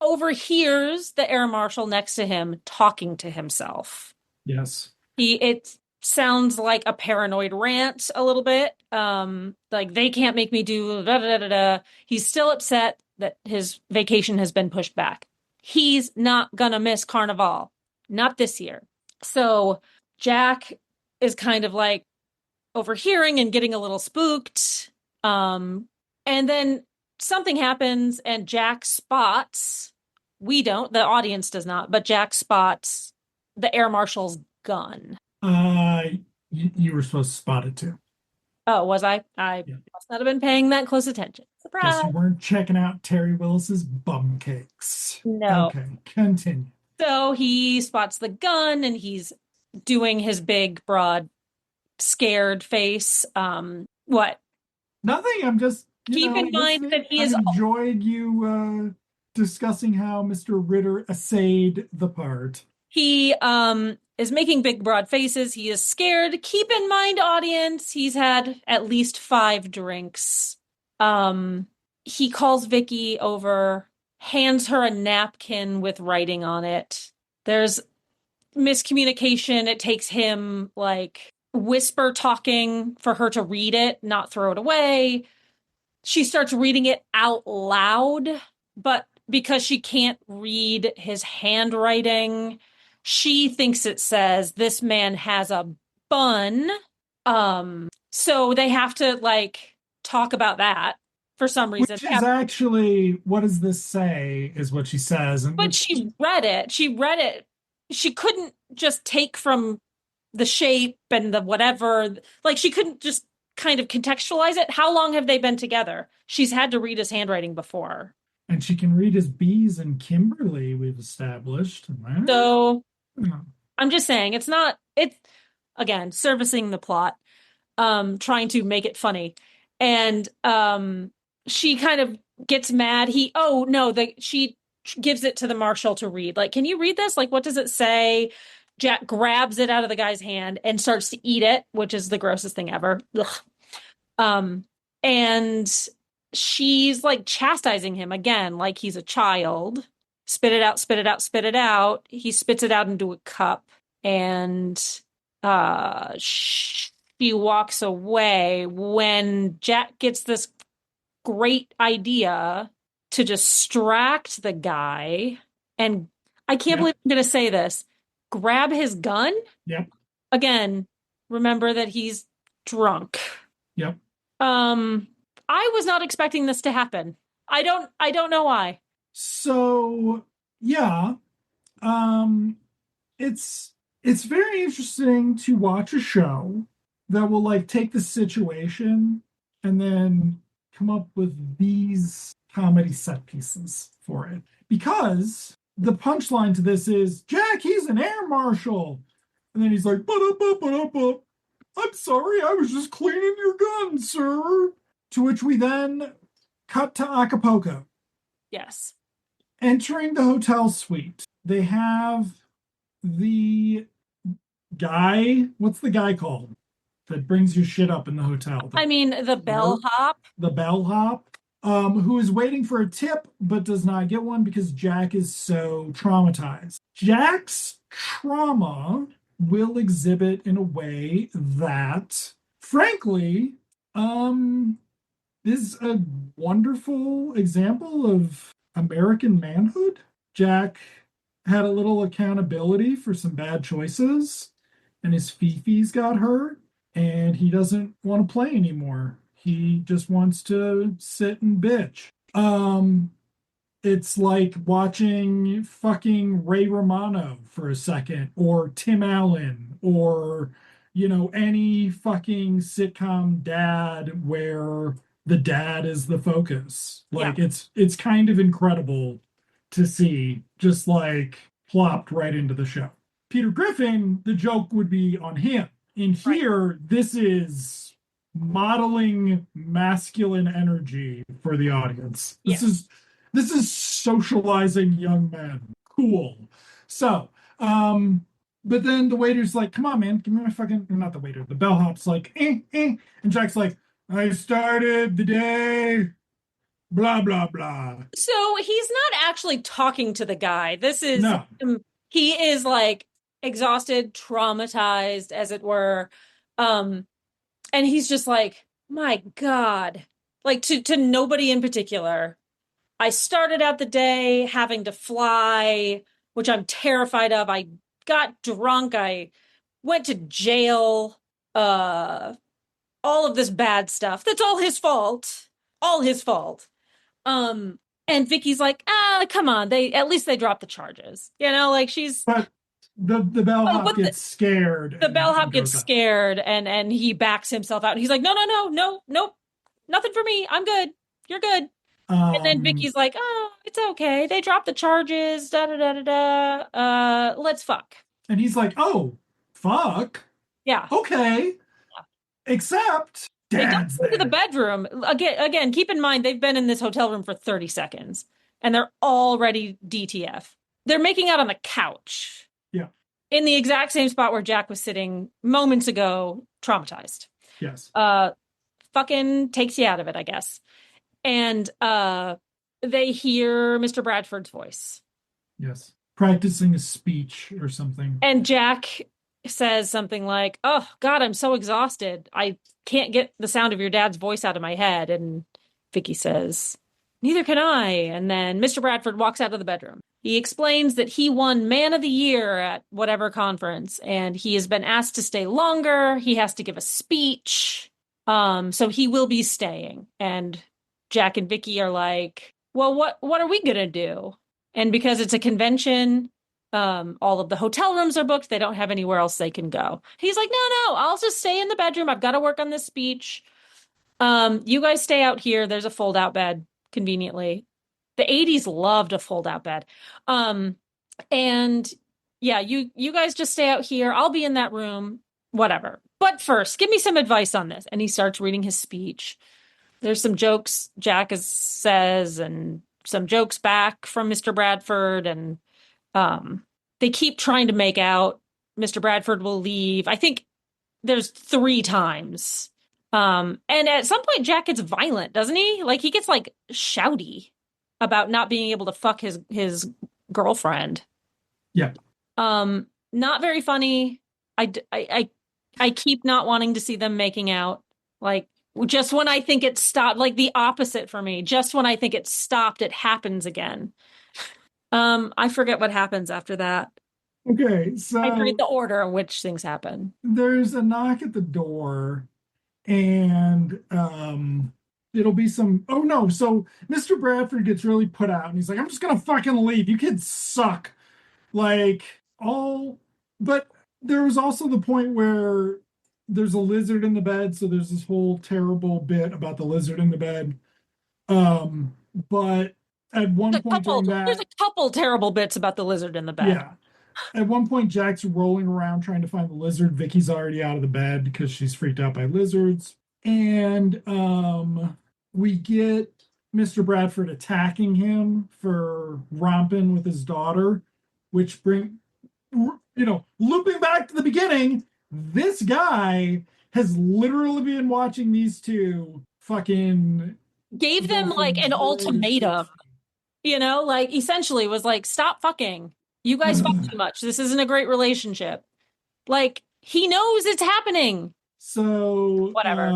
overhears the air marshal next to him talking to himself. Yes. It's sounds like a paranoid rant a little bit. Like they can't make me do da da da da. He's still upset that his vacation has been pushed back. He's not gonna miss Carnival, not this year. So Jack is kind of like overhearing and getting a little spooked. And then something happens, and Jack spots, we don't, the audience does not, but Jack spots the air marshal's gun. Uh, you were supposed to spot it too. Oh, was I? I Yeah. must not have been paying that close attention. Guess Surprise. you weren't checking out Terry Willis's bum cakes. No. Okay, continue. So he spots the gun and he's doing his big, broad, scared face. What? Nothing. I'm just, Keep in mind listening. that he I is enjoyed you discussing how Mr. Ritter essayed the part. he is making big broad faces. He is scared. Keep in mind, audience, he's had at least 5 drinks. He calls Vicky over, hands her a napkin with writing on it. There's miscommunication. It takes him like whisper talking for her to read it, not throw it away. She starts reading it out loud, but because she can't read his handwriting, she thinks it says this man has a bun. So they have to like talk about that for some reason. Which is actually, what does this say? Is what she says, and But which she read it. She read it. She couldn't just take from the shape and the whatever. Like she couldn't just kind of contextualize it. How long have they been together? She's had to read his handwriting before. and she can read his B's and Kimberly. We've established. So Well, I'm just saying it's not it's again servicing the plot, trying to make it funny. And she kind of gets mad. Oh no, she gives it to the marshal to read. Like, can you read this? Like, what does it say? Jack grabs it out of the guy's hand and starts to eat it, which is the grossest thing ever. Ugh. And she's like chastising him again, like he's a child. Spit it out, spit it out, spit it out. He spits it out into a cup, and she walks away when Jack gets this great idea to distract the guy. And I can't yep, believe I'm going to say this. Grab his gun. yep, Again, remember that he's drunk. yep. I was not expecting this to happen. I don't know why. So yeah, um, it's very interesting to watch a show that will like take the situation and then come up with these comedy set pieces for it. Because the punchline to this is Jack, he's an air marshal. And then he's like, "Ba-da-ba-ba-da-ba. I'm sorry, I was just cleaning your gun, sir." To which we then cut to Acapulco. Yes. Entering the hotel suite, they have the guy, what's the guy called that brings your shit up in the hotel? I mean, the bellhop. The bellhop, who is waiting for a tip but does not get one because Jack is so traumatized. Jack's trauma will exhibit in a way that, frankly, is a wonderful example of American manhood. Jack had a little accountability for some bad choices, and his fifis got hurt, and he doesn't want to play anymore. He just wants to sit and bitch. It's like watching fucking Ray Romano for a second, or Tim Allen, or any fucking sitcom dad where the dad is the focus. Yeah. Like it's kind of incredible to see, just like plopped right into the show. Peter Griffin, the joke would be on him. In Right. here, this is modeling masculine energy for the audience. This Yes. is socializing young men. Cool. So, but then the waiter's like, "Come on, man, give me my fucking," not the waiter, the bellhop's like, eh. And Jack's like, "I started the day, blah, blah, blah." So he's not actually talking to the guy. This is No, he is like exhausted, traumatized, as it were. Um, and he's just like, my God, like to nobody in particular. I started out the day having to fly, which I'm terrified of. I got drunk. I went to jail. Uh, all of this bad stuff. That's all his fault. All his fault. Um, and Vicky's like, come on. At least they dropped the charges. Like she's But the bellhop but gets scared the and bellhop gets goes up. scared and he backs himself out. And he's like, no, no, no, no, nope, nothing for me. I'm good. You're good. And then Um, Vicky's like, oh, it's okay. They dropped the charges. Da da da da da. Let's fuck. and he's like, "Oh, fuck, Yeah. okay." Except They go Dad's into the there. bedroom. Again, keep in mind they've been in this hotel room for 30 seconds and they're already DTF. They're making out on the couch Yeah. in the exact same spot where Jack was sitting moments ago, traumatized. Yes. Uh, Fucking takes you out of it, I guess. And they hear Mr. Bradford's voice. Yes. Practicing a speech or something. And Jack says something like, "Oh God, I'm so exhausted. I can't get the sound of your dad's voice out of my head." And Vicky says, "Neither can I." And then Mr. Bradford walks out of the bedroom. He explains that he won Man of the Year at whatever conference, and he has been asked to stay longer. He has to give a speech. So he will be staying. And Jack and Vicky are like, "Well, what are we gonna do?" And because it's a convention, all of the hotel rooms are booked. They don't have anywhere else they can go. He's like, no, no, I'll just stay in the bedroom. I've got to work on this speech. You guys stay out here. There's a fold out bed conveniently. The 80s loved a fold out bed. Um, and yeah, you guys just stay out here. I'll be in that room, whatever. But first, give me some advice on this. And he starts reading his speech. There's some jokes says and some jokes back from Mr. Bradford and um, they keep trying to make out. Mr. Bradford will leave. I think there's 3 times. And at some point, Jack gets violent, doesn't he? Like he gets like shouty about not being able to fuck his girlfriend. Yeah. Not very funny. I keep not wanting to see them making out. Like just when I think it stopped, like the opposite for me. Just when I think it stopped, it happens again. I forget what happens after that. Okay, I forget so the order in which things happen. there's a knock at the door, and it'll be some. Oh no! So Mr. Bradford gets really put out, and he's like, "I'm just gonna fucking leave. You kids suck." Like all, but there was also the point where there's a lizard in the bed, so there's this whole terrible bit about the lizard in the bed. But at one point during There's a that, couple terrible bits about the lizard in the bed. yeah, at one point Jack's rolling around trying to find the lizard. Vicky's already out of the bed because she's freaked out by lizards. And we get Mr. Bradford attacking him for romping with his daughter, which looping back to the beginning, this guy has literally been watching these two fucking Gave go them like from an 0 to 60. ultimatum, like essentially was like, stop fucking. You guys fuck too much. This isn't a great relationship. Like he knows it's happening. So, Whatever.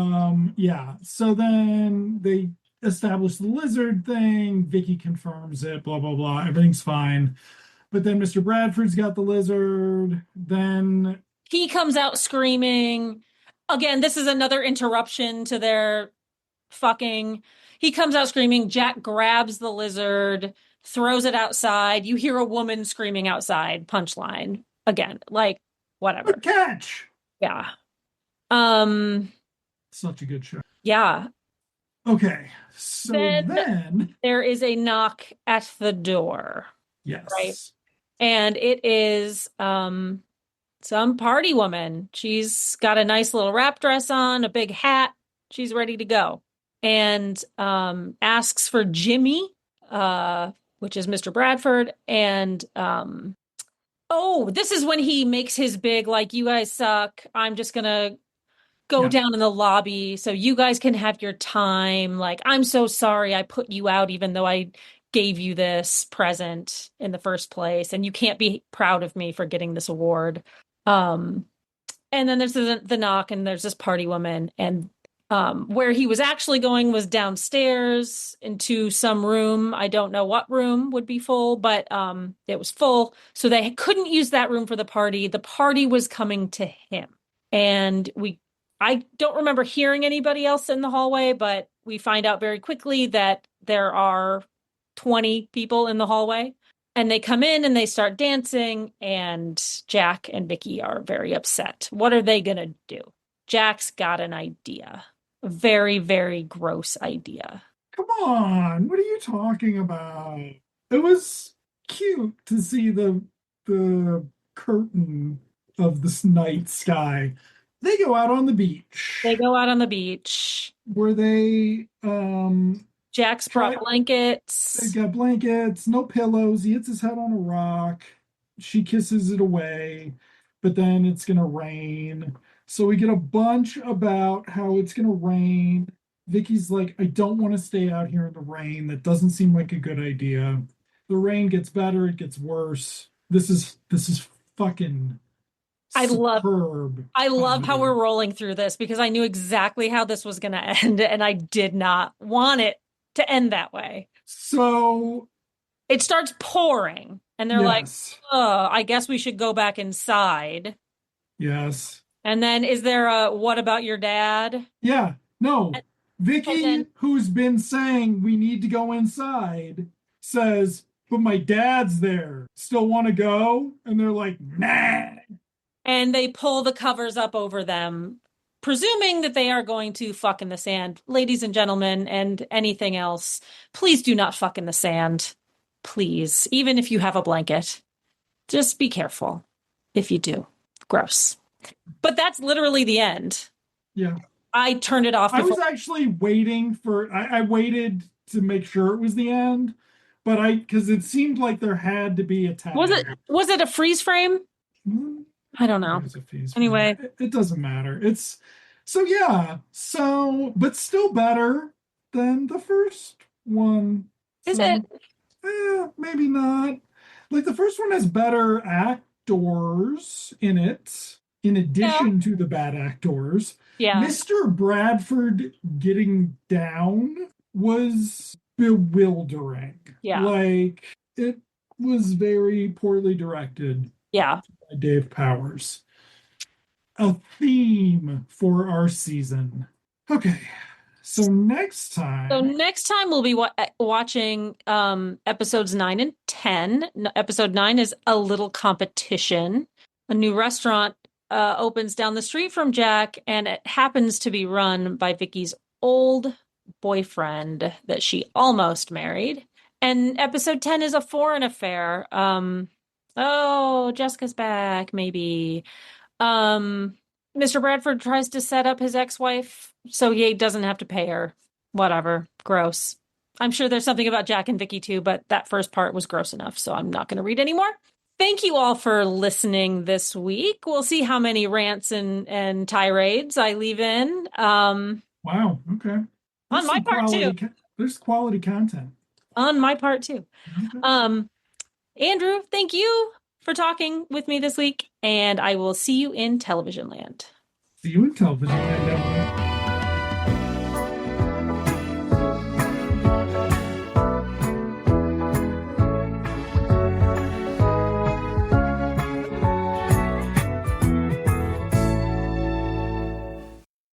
yeah. So then they establish the lizard thing. Vicky confirms it, blah, blah, blah. Everything's fine. But then Mr. Bradford's got the lizard. Then, He comes out screaming. Again, this is another interruption to their fucking. He comes out screaming. Jack grabs the lizard, throws it outside. You hear a woman screaming outside. Punchline. Again, like, the whatever. catch. Yeah. Um, Such a good show. yeah. Okay. So Then then, there is a knock at the door, right? yes. And it is some party woman. She's got a nice little wrap dress on, a big hat. She's ready to go. And asks for Jimmy, which is Mr. Bradford. And oh, this is when he makes his big, like, you guys suck. I'm just gonna go Yeah. down in the lobby so you guys can have your time. Like, I'm so sorry I put you out, even though I gave you this present in the first place, and you can't be proud of me for getting this award. Um, and then there's the knock, and there's this party woman, and where he was actually going was downstairs into some room. I don't know what room would be full, but it was full. So they couldn't use that room for the party. The party was coming to him. And I don't remember hearing anybody else in the hallway, but we find out very quickly that there are 20 people in the hallway. And they come in and they start dancing, and Jack and Vicky are very upset. What are they going to do? Jack's got an idea. A very, very gross idea. Come on, what are you talking about? It was cute to see the curtain of this night sky. They go out on the They beach go out on the beach. where they Jack's try brought they blankets. got blankets, no pillows. He hits his head on a rock. She kisses it away, but then it's gonna rain. So we get a bunch about how it's gonna rain. Vicky's like, I don't want to stay out here in the rain. That doesn't seem like a good idea. The rain gets better, it gets worse. This is fucking I love superb I love how we're comedy. rolling through this because I knew exactly how this was going to end, and I did not want it to end that way. So It starts pouring, and they're like, yes, "Oh, I guess we should go back inside." yes. And then is there a what about your dad? Yeah, no. And, and Vicky, then who's been saying we need to go inside, says, but my dad's there. Still want to go? And they're like, nah. and they pull the covers up over them, presuming that they are going to fuck in the sand. Ladies and gentlemen, and anything else, please do not fuck in the sand. Please, even if you have a blanket, just be careful if you do. Gross. But that's literally the end. Yeah. I turned it off I before. was actually waiting for, I waited to make sure it was the end, but because it seemed like there had to be a tag. Was it a freeze frame? I I don't think it know. was a feast frame. Anyway, It doesn't matter. It's so yeah. So, but still better than the first one. is it? So, maybe not. Like the first one has better actors in it, in Yeah. addition to the bad actors. Yeah. Mr. Bradford getting down was bewildering. Yeah. Like it was very poorly directed Yeah. by Dave Powers. A theme for our season. Okay, so next So time, next time we'll be watching episodes 9 and 10. Episode 9 is A Little Competition. A new restaurant opens down the street from Jack, and it happens to be run by Vicky's old boyfriend that she almost married. And episode 10 is a foreign affair. Oh, Jessica's back, maybe. Um, Mr. Bradford tries to set up his ex-wife so he doesn't have to pay her. Whatever. Gross. I'm sure there's something about Jack and Vicky too, but that first part was gross enough, so I'm not going to read anymore. Thank you all for listening this week. We'll see how many rants and tirades I leave in. wow, okay. On There's my some part too. there's quality content. On my part too. Okay. Um, Andrew, thank you for talking with me this week, and I will see you in television land. See you in television.